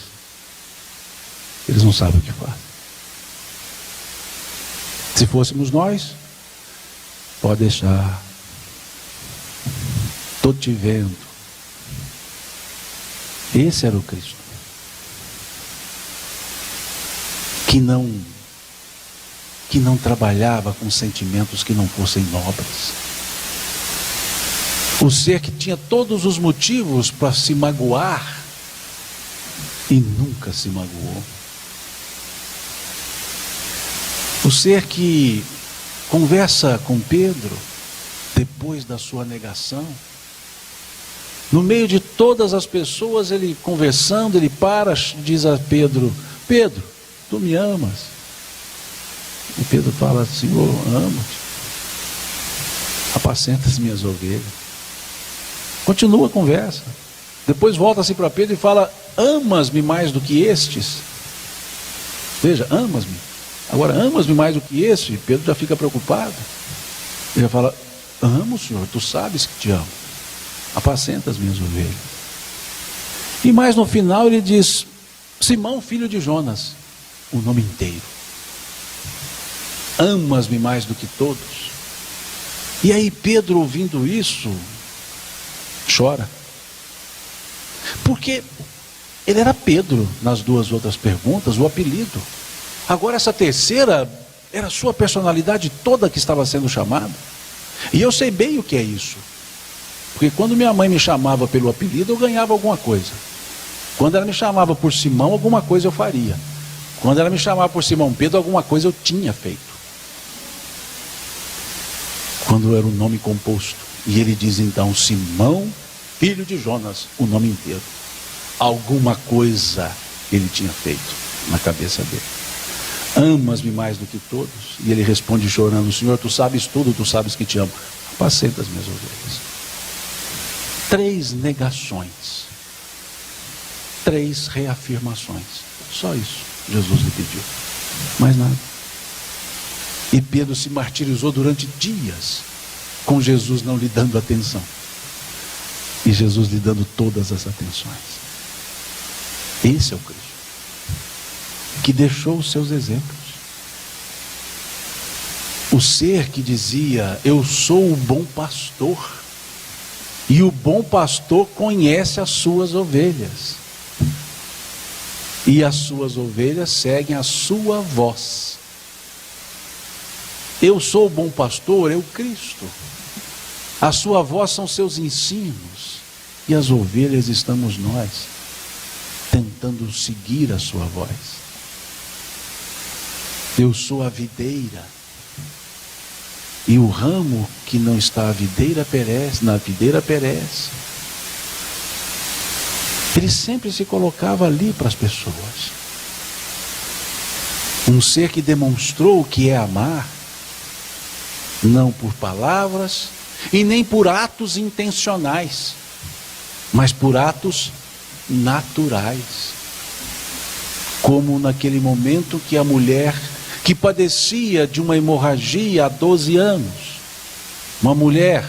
eles não sabem o que fazem. Se fôssemos nós, pode deixar, estou te vendo. Esse era o Cristo, que não trabalhava com sentimentos que não fossem nobres. O ser que tinha todos os motivos para se magoar e nunca se magoou. O ser que conversa com Pedro depois da sua negação. No meio de todas as pessoas, ele conversando, ele para, diz a Pedro: Pedro, tu me amas? E Pedro fala: Senhor, amo-te, apacenta as minhas ovelhas. Continua a conversa. Depois volta-se para Pedro e fala: amas-me mais do que estes? Veja, amas-me. Agora, amas-me mais do que este? Pedro já fica preocupado. Ele já fala: amo, Senhor, tu sabes que te amo. Apacenta as minhas ovelhas. E mais no final ele diz: Simão, filho de Jonas, o nome inteiro. Amas-me mais do que todos? E aí Pedro, ouvindo isso, chora. Porque Ele era Pedro nas duas outras perguntas, o apelido. Agora essa terceira era a sua personalidade toda que estava sendo chamada. E eu sei bem o que é isso. Porque quando minha mãe me chamava pelo apelido, eu ganhava alguma coisa. Quando ela me chamava por Simão, alguma coisa eu faria. Quando ela me chamava por Simão Pedro, alguma coisa eu tinha feito. Quando era o nome composto. E ele diz então, Simão, filho de Jonas, o nome inteiro. Alguma coisa ele tinha feito na cabeça dele. Amas-me mais do que todos? E ele responde chorando, Senhor, tu sabes tudo, tu sabes que te amo. Apacenta as minhas ovelhas. 3 negações. 3 reafirmações. Só isso Jesus lhe pediu. Mais nada. E Pedro se martirizou durante dias, com Jesus não lhe dando atenção. E Jesus lhe dando todas as atenções. Esse é o Cristo, que deixou os seus exemplos. O ser que dizia, eu sou o bom pastor, e o bom pastor conhece as suas ovelhas, e as suas ovelhas seguem a sua voz. Eu sou o bom pastor, é o Cristo. A sua voz são seus ensinos, e as ovelhas estamos nós, tentando seguir a sua voz. Eu sou a videira, e o ramo que não está na videira perece. Ele sempre se colocava ali para as pessoas. Um ser que demonstrou o que é amar, não por palavras e nem por atos intencionais, mas por atos naturais. Como naquele momento que a mulher que padecia de uma hemorragia há 12 anos, uma mulher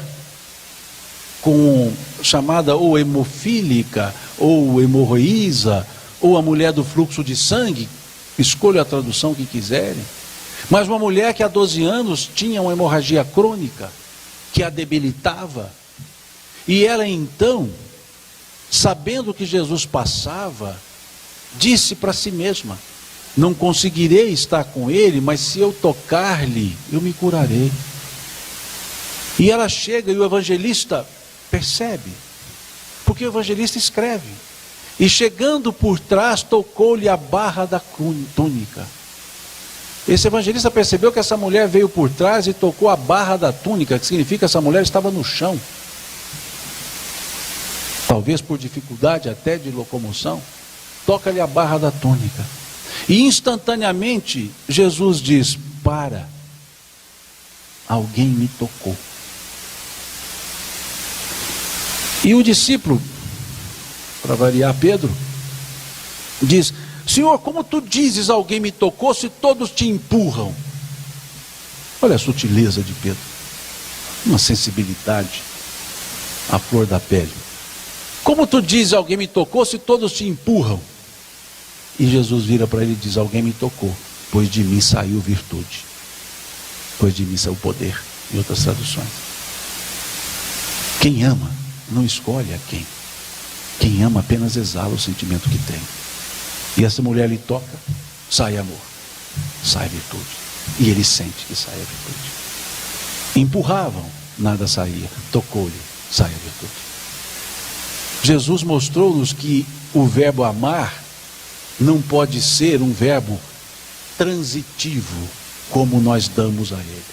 chamada ou hemofílica, ou hemorroísa, ou a mulher do fluxo de sangue, escolha a tradução que quiserem, mas uma mulher que há 12 anos tinha uma hemorragia crônica, que a debilitava, e ela então, sabendo que Jesus passava, disse para si mesma, não conseguirei estar com ele, mas se eu tocar-lhe, eu me curarei. E ela chega e o evangelista percebe, porque o evangelista escreve, e chegando por trás, tocou-lhe a barra da túnica. Esse evangelista percebeu que essa mulher veio por trás e tocou a barra da túnica, que significa que essa mulher estava no chão. Talvez por dificuldade até de locomoção, toca-lhe a barra da túnica. E instantaneamente Jesus diz, para, alguém me tocou. E o discípulo, para variar Pedro, diz, Senhor, como tu dizes alguém me tocou se todos te empurram? Olha a sutileza de Pedro, uma sensibilidade à flor da pele. Como tu dizes alguém me tocou se todos te empurram? E Jesus vira para ele e diz, alguém me tocou, pois de mim saiu virtude, pois de mim saiu poder, em outras traduções. Quem ama não escolhe a quem. Quem ama apenas exala o sentimento que tem. E essa mulher lhe toca, sai amor, sai virtude. E ele sente que sai a virtude. Empurravam, nada saía. Tocou-lhe, sai a virtude. Jesus mostrou-nos que o verbo amar não pode ser um verbo transitivo, como nós damos a ele.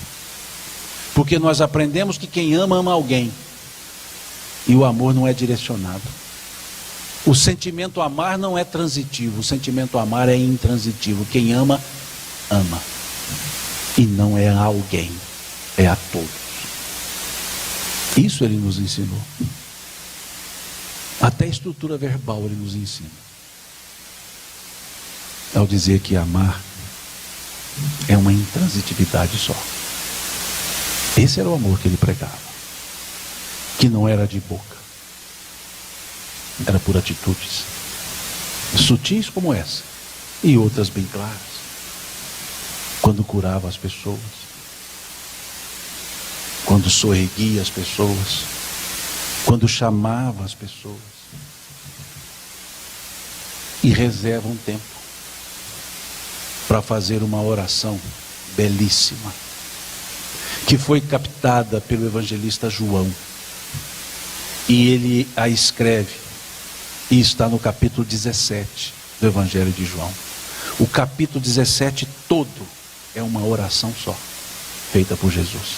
Porque nós aprendemos que quem ama, ama alguém. E o amor não é direcionado. O sentimento amar não é transitivo, o sentimento amar é intransitivo. Quem ama, ama. E não é a alguém, é a todos. Isso ele nos ensinou. Até a estrutura verbal ele nos ensina. Ao dizer que amar é uma intransitividade só. Esse era o amor que ele pregava. Que não era de boca. Era por atitudes. Sutis como essa. E outras bem claras. Quando curava as pessoas. Quando soerguia as pessoas. Quando chamava as pessoas. e reserva um tempo para fazer uma oração belíssima, que foi captada pelo evangelista João, e ele a escreve, e está no capítulo 17 do Evangelho de João. O capítulo 17 todo é uma oração só, feita por Jesus.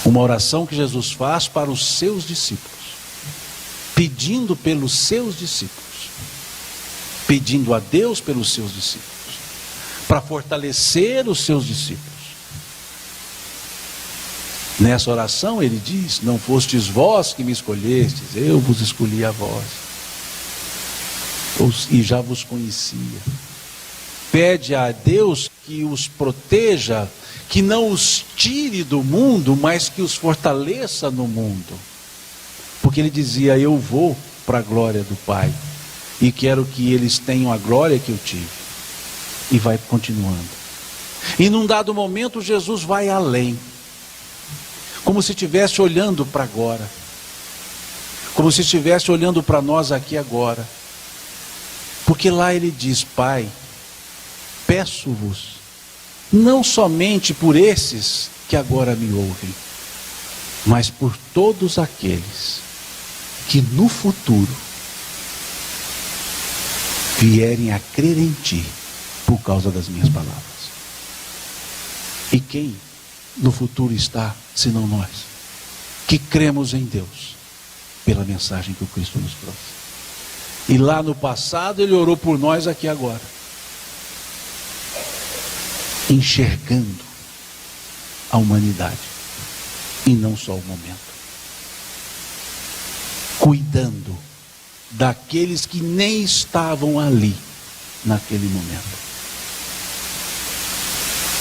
Uma oração que Jesus faz para os seus discípulos, pedindo pelos seus discípulos, pedindo a Deus pelos seus discípulos, para fortalecer os seus discípulos. Nessa oração ele diz: não fostes vós que me escolhestes, eu vos escolhi a vós, e já vos conhecia. Pede a Deus que os proteja, que não os tire do mundo, mas que os fortaleça no mundo. Porque ele dizia: eu vou para a glória do Pai, e quero que eles tenham a glória que eu tive. E vai continuando. E num dado momento Jesus vai além, como se estivesse olhando para agora, como se estivesse olhando para nós aqui agora. Porque lá ele diz: Pai, peço-vos, não somente por esses que agora me ouvem, mas por todos aqueles que no futuro vierem a crer em Ti por causa das minhas palavras. E quem no futuro está, senão nós, que cremos em Deus pela mensagem que o Cristo nos trouxe. E lá no passado ele orou por nós aqui agora, enxergando a humanidade e não só o momento, cuidando daqueles que nem estavam ali naquele momento.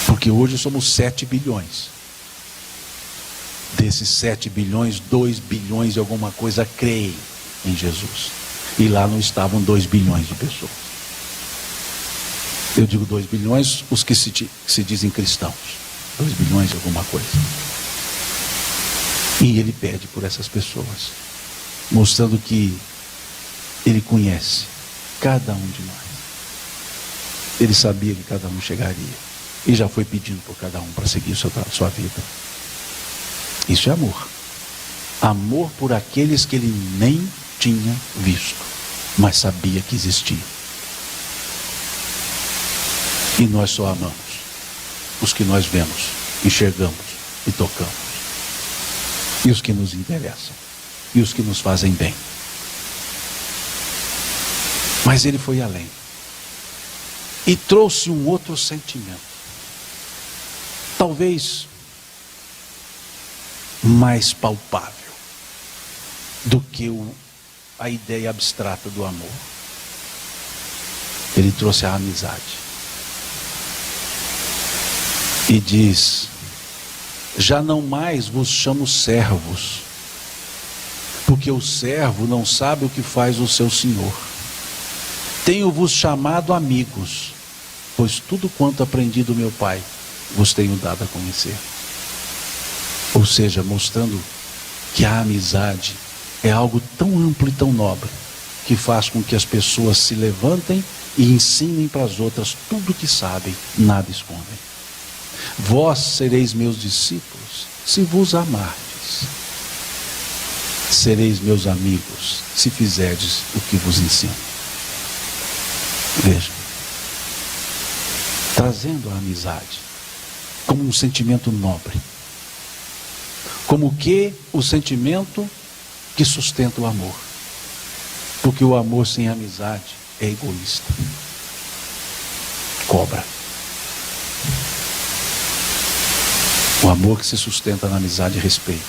Porque hoje somos 7 bilhões. Desses 7 bilhões, 2 bilhões e alguma coisa creem em Jesus. E lá não estavam 2 bilhões de pessoas. Eu digo 2 bilhões, os que se dizem cristãos. 2 bilhões e alguma coisa. E ele pede por essas pessoas, mostrando que ele conhece cada um de nós. Ele sabia que cada um chegaria. E já foi pedindo por cada um para seguir sua vida. Isso é amor. Amor por aqueles que ele nem tinha visto, mas sabia que existiam. E nós só amamos os que nós vemos, enxergamos e tocamos. E os que nos interessam. E os que nos fazem bem. Mas ele foi além. E trouxe um outro sentimento. Talvez mais palpável do que a ideia abstrata do amor. Ele trouxe a amizade. E diz: já não mais vos chamo servos, porque o servo não sabe o que faz o seu senhor. Tenho-vos chamado amigos, pois tudo quanto aprendi do meu Pai vos tenho dado a conhecer. Ou seja, mostrando que a amizade é algo tão amplo e tão nobre, que faz com que as pessoas se levantem e ensinem para as outras tudo o que sabem, nada escondem. Vós sereis meus discípulos se vos amardes. Sereis meus amigos se fizerdes o que vos ensino. Veja, trazendo a amizade como um sentimento nobre, como que o sentimento que sustenta o amor, porque o amor sem amizade é egoísta, cobra. O amor que se sustenta na amizade respeita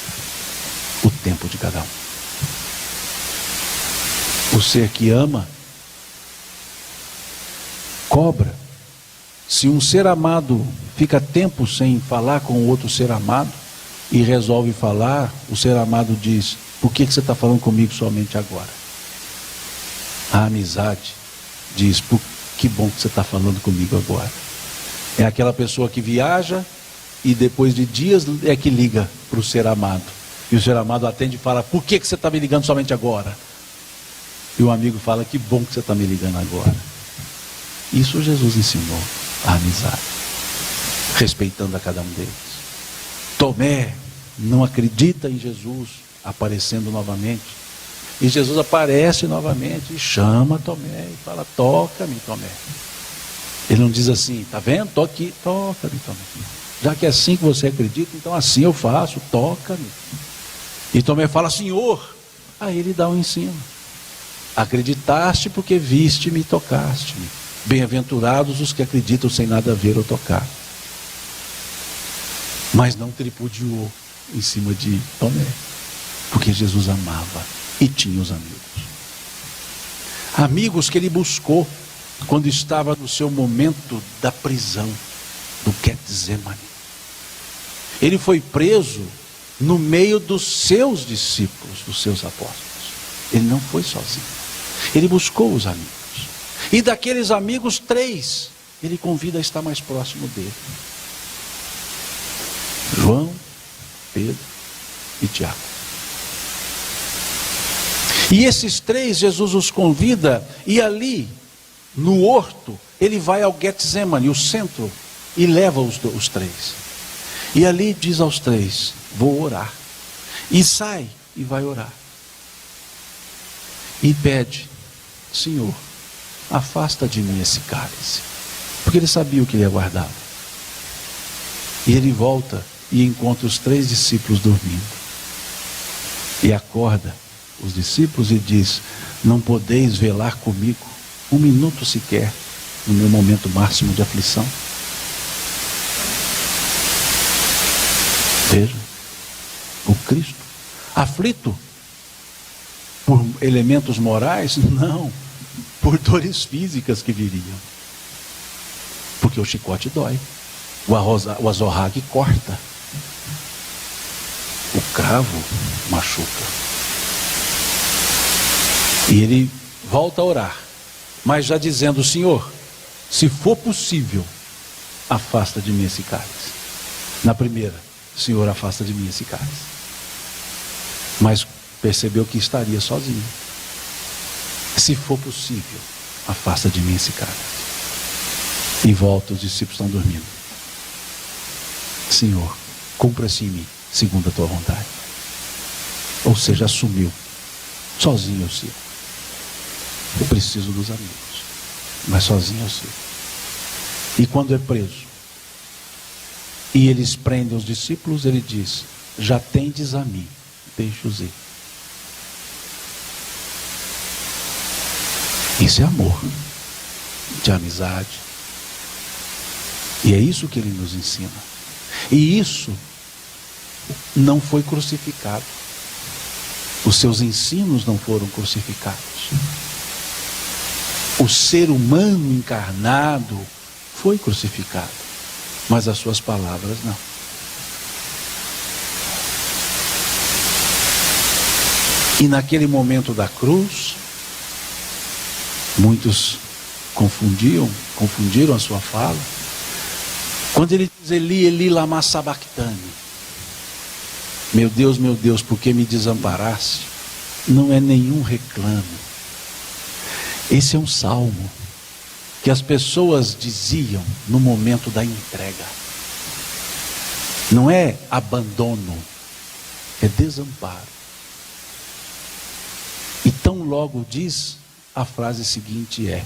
o tempo de cada um. O ser que ama cobra. Se um ser amado fica tempo sem falar com o outro ser amado e resolve falar, o ser amado diz: por que você está falando comigo somente agora? A amizade diz: que bom que você está falando comigo agora. É aquela pessoa que viaja e depois de dias é que liga para o ser amado. E o ser amado atende e fala: por que você está me ligando somente agora? E o amigo fala: que bom que você está me ligando agora. Isso Jesus ensinou, a amizade, respeitando a cada um deles. Tomé não acredita em Jesus aparecendo novamente. E Jesus aparece novamente e chama Tomé e fala: toca-me, Tomé. Ele não diz assim: está vendo? Estou aqui, toca-me, Tomé. Já que é assim que você acredita, então assim eu faço, toca-me. E Tomé fala: Senhor. Aí ele dá um ensino: acreditaste porque viste-me e tocaste-me. Bem-aventurados os que acreditam sem nada ver ou tocar. Mas não tripudiou em cima de Tomé, porque Jesus amava e tinha os amigos. Amigos que ele buscou quando estava no seu momento da prisão, do Getsemane. Ele foi preso no meio dos seus discípulos, dos seus apóstolos. Ele não foi sozinho. Ele buscou os amigos. E daqueles amigos, 3, ele convida a estar mais próximo dele: João, Pedro e Tiago. E esses 3, Jesus os convida, e ali, no horto, ele vai ao Getsemane, o centro, e leva os 3. E ali diz aos 3: vou orar. E sai e vai orar. E pede: Senhor, afasta de mim esse cálice. Porque ele sabia o que ele aguardava. E ele volta e encontra os 3 discípulos dormindo. E acorda os discípulos e diz: não podeis velar comigo um minuto sequer, no meu momento máximo de aflição? Veja, o Cristo, aflito por elementos morais? Não, por dores físicas que viriam. Porque o chicote dói, o azorrague corta, o cravo machuca. E ele volta a orar, mas já dizendo: Senhor, se for possível, afasta de mim esse cálice. Na primeira: Senhor, afasta de mim esse cálice. Mas percebeu que estaria sozinho. Se for possível, afasta de mim esse cálice. E volta, os discípulos estão dormindo. Senhor, cumpra-se em mim segundo a tua vontade. Ou seja, assumiu: sozinho eu sigo. Eu preciso dos amigos, mas sozinho eu sigo. E quando é preso, e eles prendem os discípulos, ele diz: já tendes a mim, deixe-os ir. Isso é amor, de amizade. E é isso que ele nos ensina. E isso não foi crucificado. Os seus ensinos não foram crucificados. O ser humano encarnado foi crucificado, mas as suas palavras não. E naquele momento da cruz, muitos confundiram a sua fala. Quando ele diz: Eli, Eli, lama sabachthani, meu Deus, por que me desamparaste? Não é nenhum reclame. Esse é um salmo que as pessoas diziam no momento da entrega. Não é abandono, é desamparo. E tão logo diz, a frase seguinte é: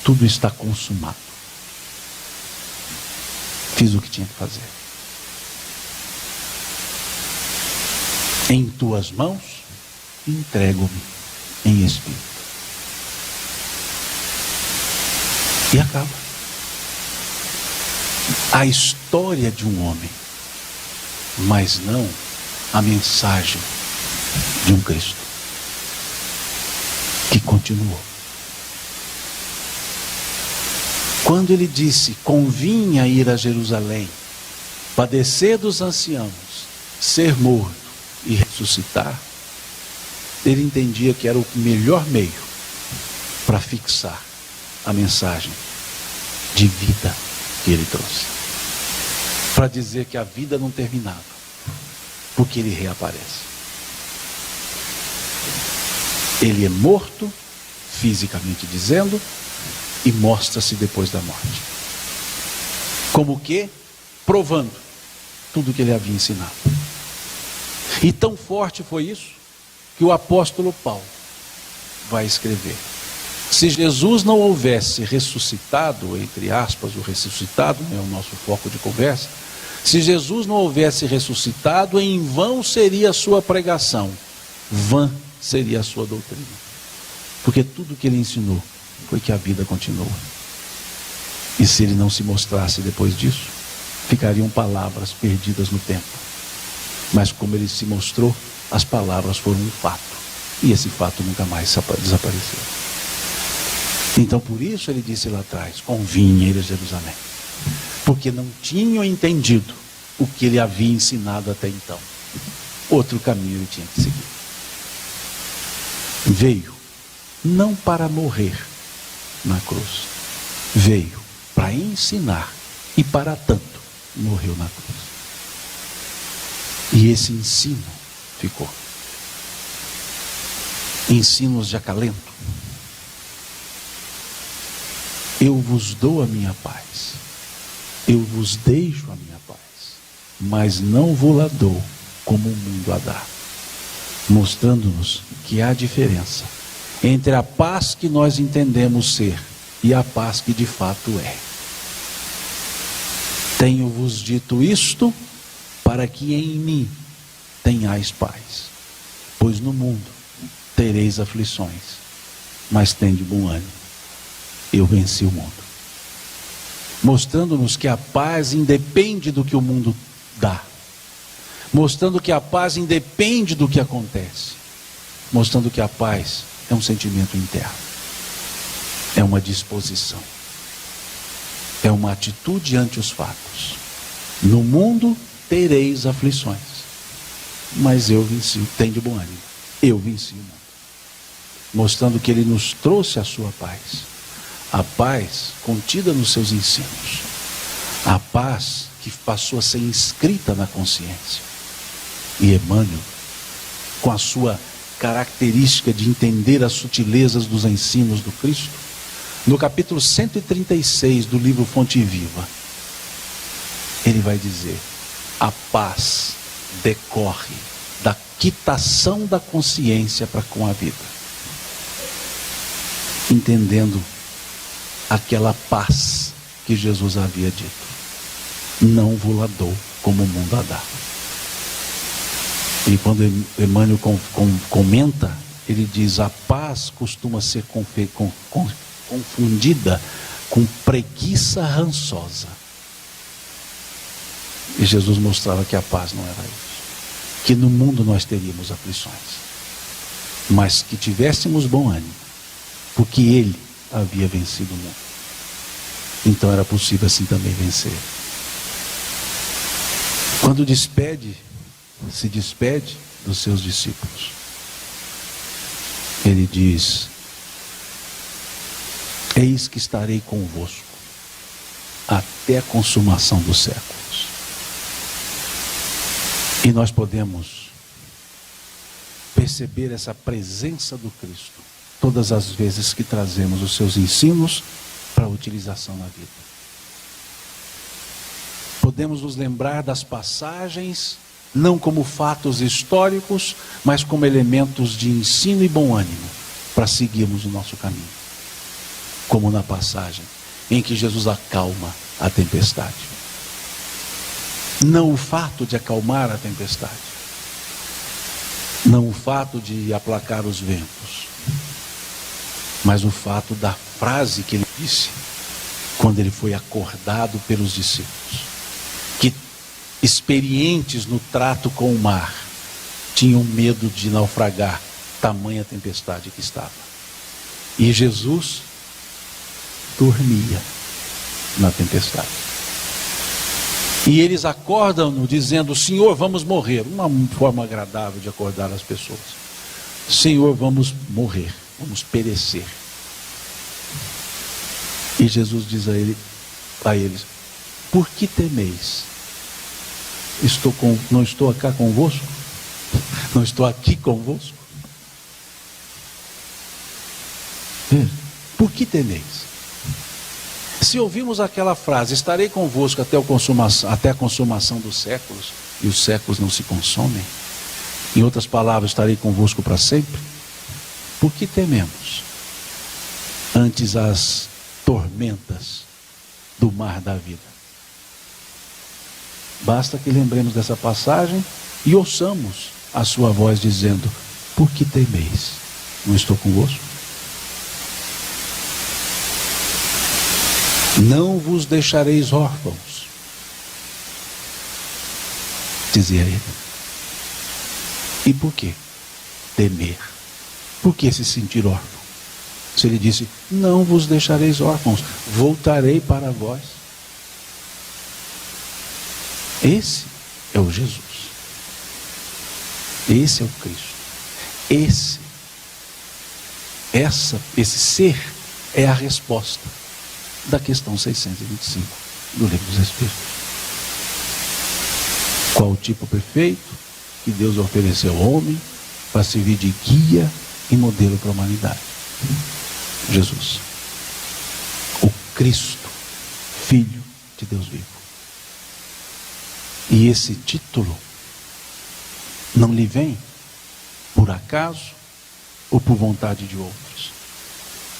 tudo está consumado. Fiz o que tinha que fazer. Em tuas mãos entrego-me em espírito. E acaba a história de um homem, mas não a mensagem de um Cristo que continuou. Quando ele disse: convinha ir a Jerusalém, padecer dos anciãos, ser morto e ressuscitar, ele entendia que era o melhor meio para fixar a mensagem de vida que ele trouxe, para dizer que a vida não terminava, porque ele reaparece. Ele é morto, fisicamente dizendo, e mostra-se depois da morte. Como que? Provando tudo o que ele havia ensinado. E tão forte foi isso, que o apóstolo Paulo vai escrever: se Jesus não houvesse ressuscitado, entre aspas, o ressuscitado, é o nosso foco de conversa, se Jesus não houvesse ressuscitado, em vão seria a sua pregação, vã seria a sua doutrina. Porque tudo que ele ensinou foi que a vida continua. E se ele não se mostrasse depois disso, ficariam palavras perdidas no tempo. Mas como ele se mostrou, as palavras foram um fato. E esse fato nunca mais desapareceu. Então por isso ele disse lá atrás: convinha ir a Jerusalém. Porque não tinham entendido o que ele havia ensinado até então. Outro caminho ele tinha que seguir. Veio não para morrer na cruz, veio para ensinar, e para tanto morreu na cruz. E esse ensino ficou. Ensinos de acalento. Eu vos dou a minha paz, eu vos deixo a minha paz, mas não vou-la dou como o mundo a dá. Mostrando-nos que há diferença entre a paz que nós entendemos ser e a paz que de fato é. Tenho-vos dito isto para que em mim tenhais paz. Pois no mundo tereis aflições, mas tende bom ânimo. Eu venci o mundo. Mostrando-nos que a paz independe do que o mundo dá. Mostrando que a paz independe do que acontece. Mostrando que a paz é um sentimento interno. É uma disposição. É uma atitude ante os fatos. No mundo tereis aflições, mas eu venci, tende bom ânimo. Eu venci o mundo. Mostrando que ele nos trouxe a sua paz. A paz contida nos seus ensinos. A paz que passou a ser inscrita na consciência. E Emmanuel, com a sua característica de entender as sutilezas dos ensinos do Cristo, no capítulo 136 do livro Fonte Viva, ele vai dizer: a paz decorre da quitação da consciência para com a vida. Entendendo aquela paz que Jesus havia dito: não vou-la dou como o mundo a dá. E quando Emmanuel comenta, ele diz: a paz costuma ser confundida com preguiça rançosa. E Jesus mostrava que a paz não era isso. Que no mundo nós teríamos aflições, mas que tivéssemos bom ânimo, porque Ele havia vencido o mundo. Então era possível assim também vencer. Quando se despede dos seus discípulos, Ele diz: eis que estarei convosco até a consumação dos séculos. E nós podemos perceber essa presença do Cristo todas as vezes que trazemos os seus ensinos para a utilização na vida. Podemos nos lembrar das passagens, não como fatos históricos, mas como elementos de ensino e bom ânimo para seguirmos o nosso caminho. Como na passagem em que Jesus acalma a tempestade. Não o fato de acalmar a tempestade, não o fato de aplacar os ventos, mas o fato da frase que ele disse quando ele foi acordado pelos discípulos, que, experientes no trato com o mar, tinham medo de naufragar, tamanha tempestade que estava. E Jesus dormia na tempestade. E eles acordam-no dizendo: Senhor, vamos morrer. Uma forma agradável de acordar as pessoas. Senhor, vamos morrer, vamos perecer. E Jesus diz a eles: por que temeis? Não estou aqui convosco? Não estou aqui convosco? Por que temeis? Se ouvimos aquela frase, estarei convosco até a consumação dos séculos, e os séculos não se consomem, em outras palavras, estarei convosco para sempre, por que tememos? Antes as tormentas do mar da vida. Basta que lembremos dessa passagem e ouçamos a sua voz dizendo: por que temeis? Não estou convosco? Não vos deixareis órfãos, dizia ele. E por que temer? Por que se sentir órfão? Se ele disse: não vos deixareis órfãos, voltarei para vós. Esse é o Jesus. Esse é o Cristo. Esse ser é a resposta da questão 625 do Livro dos Espíritos. Qual o tipo perfeito que Deus ofereceu ao homem para servir de guia e modelo para a humanidade? Jesus, o Cristo, Filho de Deus vivo. E esse título não lhe vem por acaso ou por vontade de outros.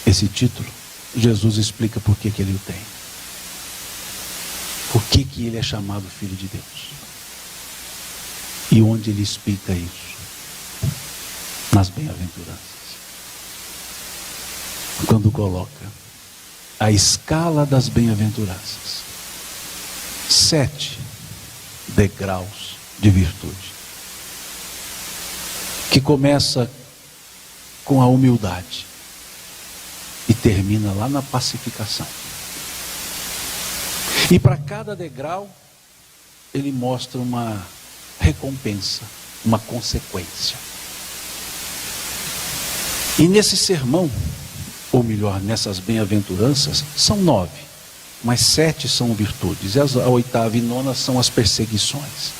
Esse título, Jesus explica por que ele o tem. Por que ele é chamado Filho de Deus. E onde ele explica isso? Nas bem-aventuranças. Quando coloca a escala das bem-aventuranças. 7 degraus de virtude. Que começa com a humildade e termina lá na pacificação. E para cada degrau ele mostra uma recompensa, uma consequência. E nesse sermão, ou melhor, nessas bem-aventuranças, são 9, mas 7 são virtudes, e a 8ª e 9ª são as perseguições.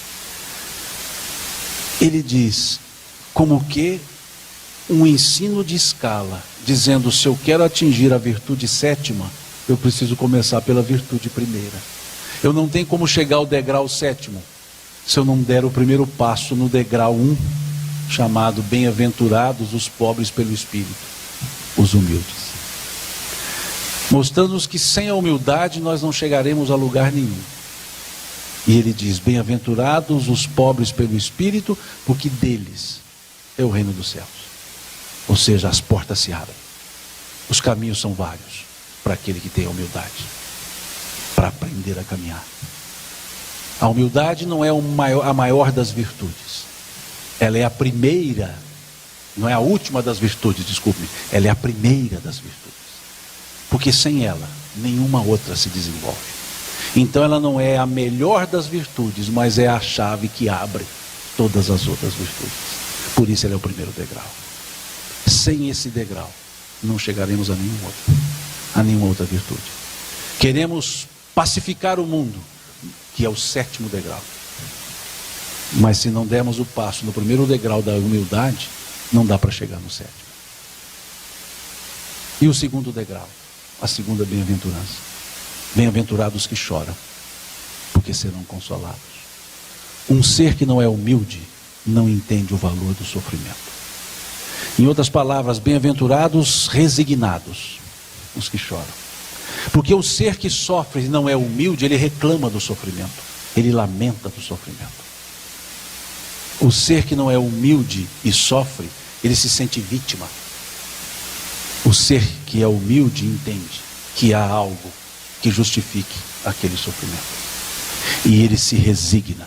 Ele diz, como que um ensino de escala, dizendo: se eu quero atingir a virtude 7ª, eu preciso começar pela virtude 1ª. Eu não tenho como chegar ao degrau 7º, se eu não der o primeiro passo no degrau 1, chamado bem-aventurados os pobres pelo Espírito, os humildes. Mostrando-nos que sem a humildade nós não chegaremos a lugar nenhum. E ele diz: bem-aventurados os pobres pelo Espírito, porque deles é o reino dos céus. Ou seja, as portas se abrem. Os caminhos são vários para aquele que tem a humildade, para aprender a caminhar. A humildade não é a maior das virtudes. Ela é a primeira, não é a última das virtudes, desculpe-me. Ela é a primeira das virtudes. Porque sem ela, nenhuma outra se desenvolve. Então ela não é a melhor das virtudes, mas é a chave que abre todas as outras virtudes. Por isso ela é o primeiro degrau. Sem esse degrau, não chegaremos a nenhuma outra virtude. Queremos pacificar o mundo, que é o 7º degrau. Mas se não dermos o passo no primeiro degrau da humildade, não dá para chegar no 7º. E o 2º degrau, a 2ª bem-aventurança. Bem-aventurados que choram, porque serão consolados. Um ser que não é humilde, não entende o valor do sofrimento. Em outras palavras, bem-aventurados resignados, os que choram. Porque o ser que sofre e não é humilde, ele reclama do sofrimento, ele lamenta do sofrimento. O ser que não é humilde e sofre, ele se sente vítima. O ser que é humilde entende que há algo que justifique aquele sofrimento. E ele se resigna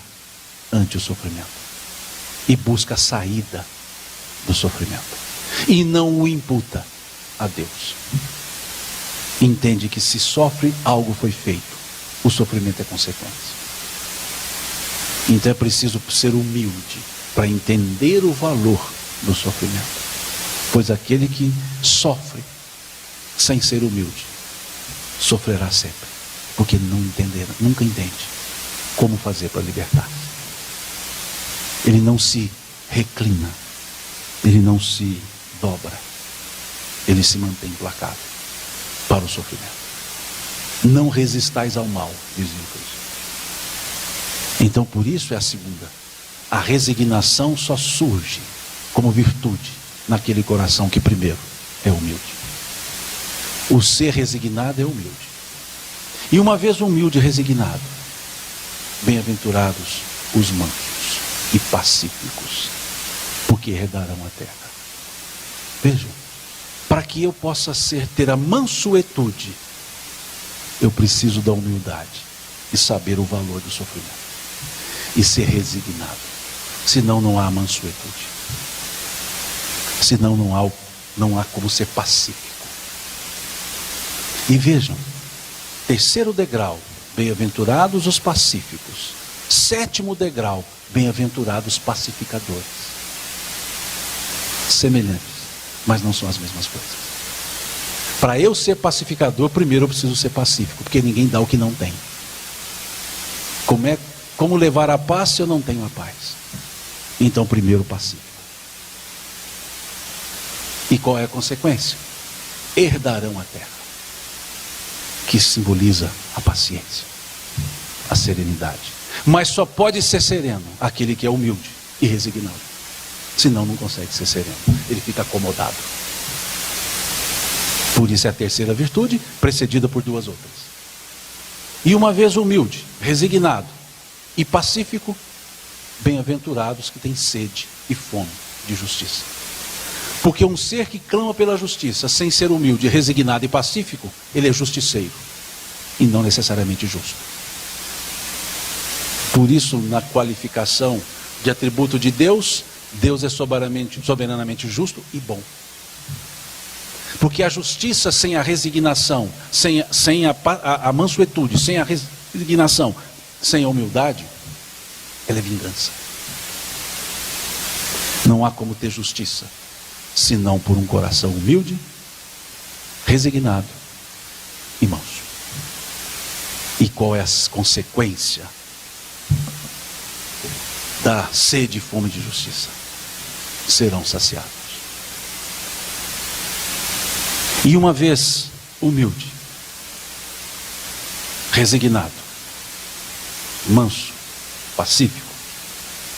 ante o sofrimento. E busca a saída do sofrimento. E não o imputa a Deus. Entende que se sofre, algo foi feito. O sofrimento é consequência. Então é preciso ser humilde para entender o valor do sofrimento. Pois aquele que sofre sem ser humilde, sofrerá sempre. Porque nunca entende como fazer para libertar. Ele não se reclina. Ele não se dobra. ele se mantém implacável para o sofrimento. Não resistais ao mal, dizia Cristo. Então por isso é a segunda. A resignação só surge como virtude naquele coração que primeiro é humilde. O ser resignado é humilde. E uma vez humilde e resignado, bem-aventurados os mansos e pacíficos, porque herdarão a terra. Vejam, para que eu possa ter a mansuetude, eu preciso da humildade e saber o valor do sofrimento e ser resignado. Senão não há mansuetude. Senão não há como ser pacífico. E vejam, terceiro degrau, bem-aventurados os pacíficos. Sétimo degrau, bem-aventurados os pacificadores. Semelhantes, mas não são as mesmas coisas. Para eu ser pacificador, primeiro eu preciso ser pacífico, porque ninguém dá o que não tem. Como levar a paz se eu não tenho a paz? Então primeiro pacífico. E qual é a consequência? Herdarão a terra, que simboliza a paciência, a serenidade. Mas só pode ser sereno aquele que é humilde e resignado. Senão não consegue ser sereno, ele fica acomodado. Por isso é a terceira virtude, precedida por duas outras. E uma vez humilde, resignado e pacífico, bem-aventurados que têm sede e fome de justiça. Porque um ser que clama pela justiça, sem ser humilde, resignado e pacífico, ele é justiceiro e não necessariamente justo. Por isso, na qualificação de atributo de Deus, Deus é soberanamente justo e bom. Porque a justiça sem a resignação, sem a mansuetude, sem a resignação, sem a humildade, ela é vingança. Não há como ter justiça, senão por um coração humilde, resignado e manso. E qual é a consequência da sede e fome de justiça? Serão saciados. E uma vez humilde, resignado, manso, pacífico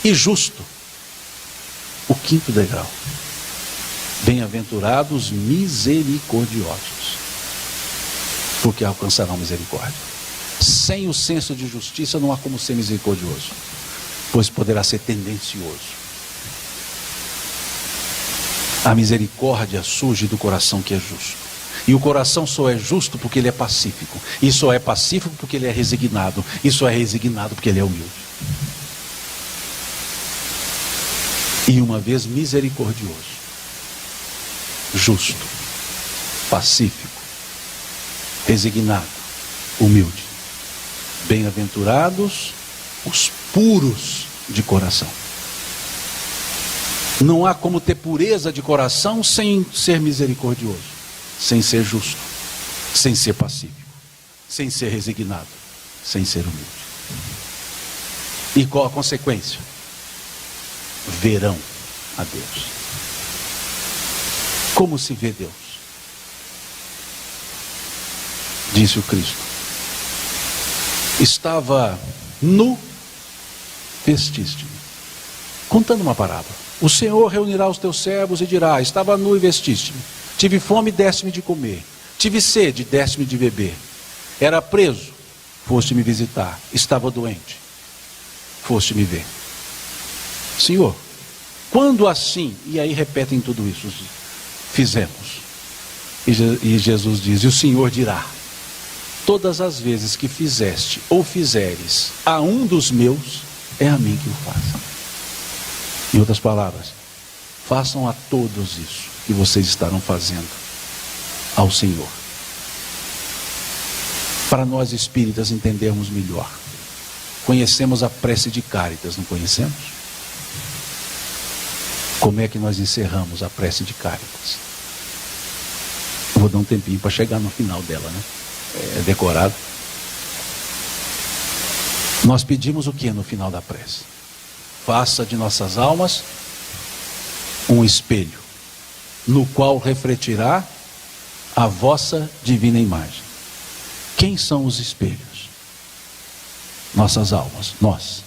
e justo, o quinto degrau, bem-aventurados misericordiosos, porque alcançarão misericórdia. Sem o senso de justiça não há como ser misericordioso, pois poderá ser tendencioso. A misericórdia surge do coração que é justo. E o coração só é justo porque ele é pacífico. E só é pacífico porque ele é resignado. E só é resignado porque ele é humilde. E uma vez misericordioso, justo, pacífico, resignado, humilde. Bem-aventurados os puros de coração. Não há como ter pureza de coração sem ser misericordioso, sem ser justo, sem ser pacífico, sem ser resignado, sem ser humilde. E qual a consequência? Verão a Deus. Como se vê Deus? Disse o Cristo. Estava nu, vestiste-me. Contando uma parábola. O Senhor reunirá os teus servos e dirá: estava nu e vestiste-me. Tive fome, deste-me de comer. Tive sede, deste-me de beber. Era preso, foste me visitar. Estava doente, foste me ver. Senhor, quando assim, e aí repetem tudo isso, fizemos. E Jesus diz, e o Senhor dirá: todas as vezes que fizeste ou fizeres a um dos meus, é a mim que o faça. Em outras palavras, façam a todos isso que vocês estarão fazendo ao Senhor. Para nós espíritas entendermos melhor, conhecemos a prece de Cáritas, não conhecemos? Como é que nós encerramos a prece de Cáritas? Eu vou dar um tempinho para chegar no final dela, né? É decorado. Nós pedimos o que no final da prece? Faça de nossas almas um espelho, no qual refletirá a vossa divina imagem. Quem são os espelhos? Nossas almas, nós.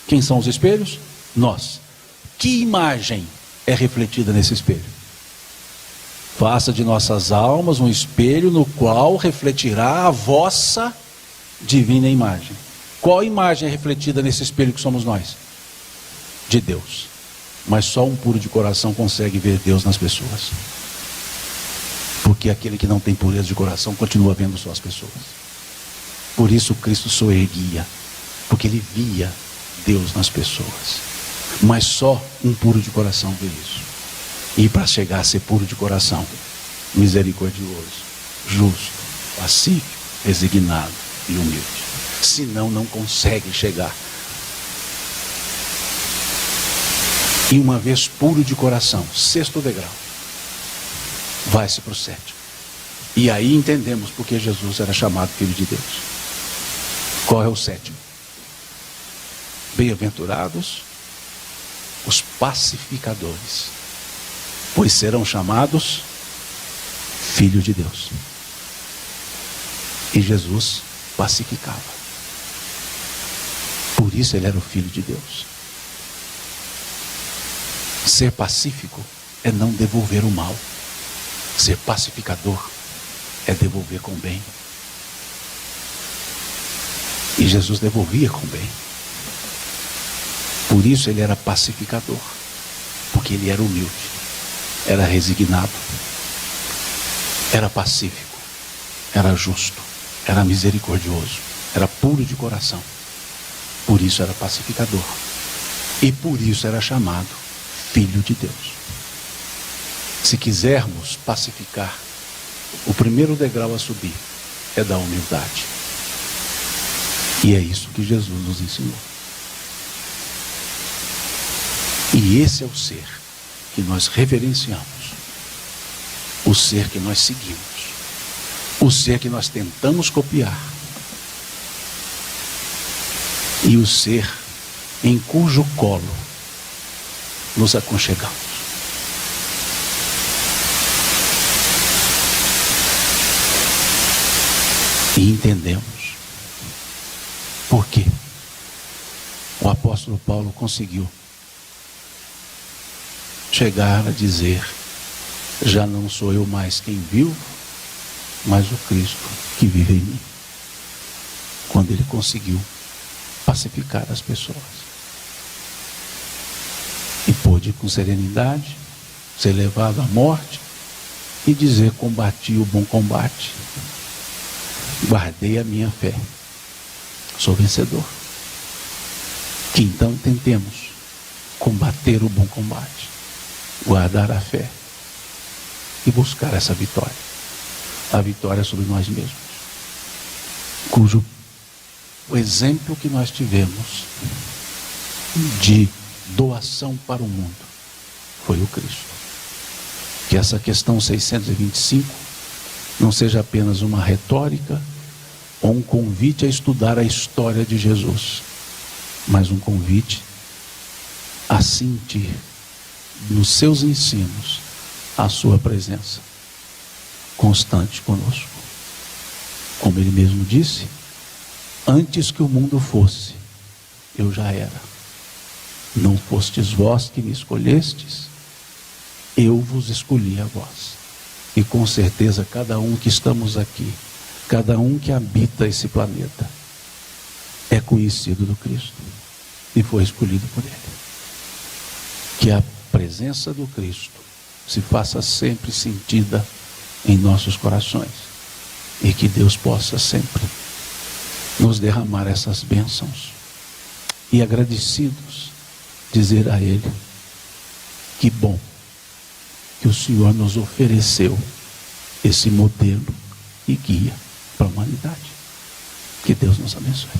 Quem são os espelhos? Nós. Que imagem é refletida nesse espelho? Faça de nossas almas um espelho no qual refletirá a vossa divina imagem. Qual imagem é refletida nesse espelho que somos nós? De Deus. Mas só um puro de coração consegue ver Deus nas pessoas. Porque aquele que não tem pureza de coração continua vendo só as pessoas. Por isso Cristo soerguia, porque ele via Deus nas pessoas. Mas só um puro de coração vê isso. E para chegar a ser puro de coração, misericordioso, justo, pacífico, resignado e humilde. Senão não consegue chegar. E uma vez puro de coração, 6º degrau, vai-se para o 7º. E aí entendemos porque Jesus era chamado Filho de Deus. Qual é o 7º? Bem-aventurados os pacificadores, pois serão chamados Filho de Deus. E Jesus pacificava. Por isso ele era o Filho de Deus. Ser pacífico é não devolver o mal. Ser pacificador é devolver com bem. E Jesus devolvia com bem. Por isso ele era pacificador. Porque ele era humilde, era resignado, era pacífico, era justo, era misericordioso, era puro de coração. Por isso era pacificador. E por isso era chamado Filho de Deus. Se quisermos pacificar, o primeiro degrau a subir é da humildade. E é isso que Jesus nos ensinou. E esse é o ser que nós reverenciamos, o ser que nós seguimos, o ser que nós tentamos copiar, e o ser em cujo colo nos aconchegamos. E entendemos por que o apóstolo Paulo conseguiu chegar a dizer: já não sou eu mais quem vivo, mas o Cristo que vive em mim. Quando ele conseguiu pacificar as pessoas e pôde com serenidade ser levado à morte e dizer: combati o bom combate, guardei a minha fé, sou vencedor. Que então tentemos combater o bom combate, guardar a fé e buscar essa vitória, a vitória sobre nós mesmos, cujo o exemplo que nós tivemos de doação para o mundo foi o Cristo. Que essa questão 625 não seja apenas uma retórica ou um convite a estudar a história de Jesus, mas um convite a sentir nos seus ensinos a sua presença constante conosco. Como ele mesmo disse: antes que o mundo fosse, eu já era. Não fostes vós que me escolhestes, eu vos escolhi a vós. E com certeza cada um que estamos aqui, cada um que habita esse planeta, é conhecido do Cristo e foi escolhido por ele. Que a presença do Cristo se faça sempre sentida em nossos corações e que Deus possa sempre nos derramar essas bênçãos e, agradecidos, dizer a Ele: que bom que o Senhor nos ofereceu esse modelo e guia para a humanidade. Que Deus nos abençoe.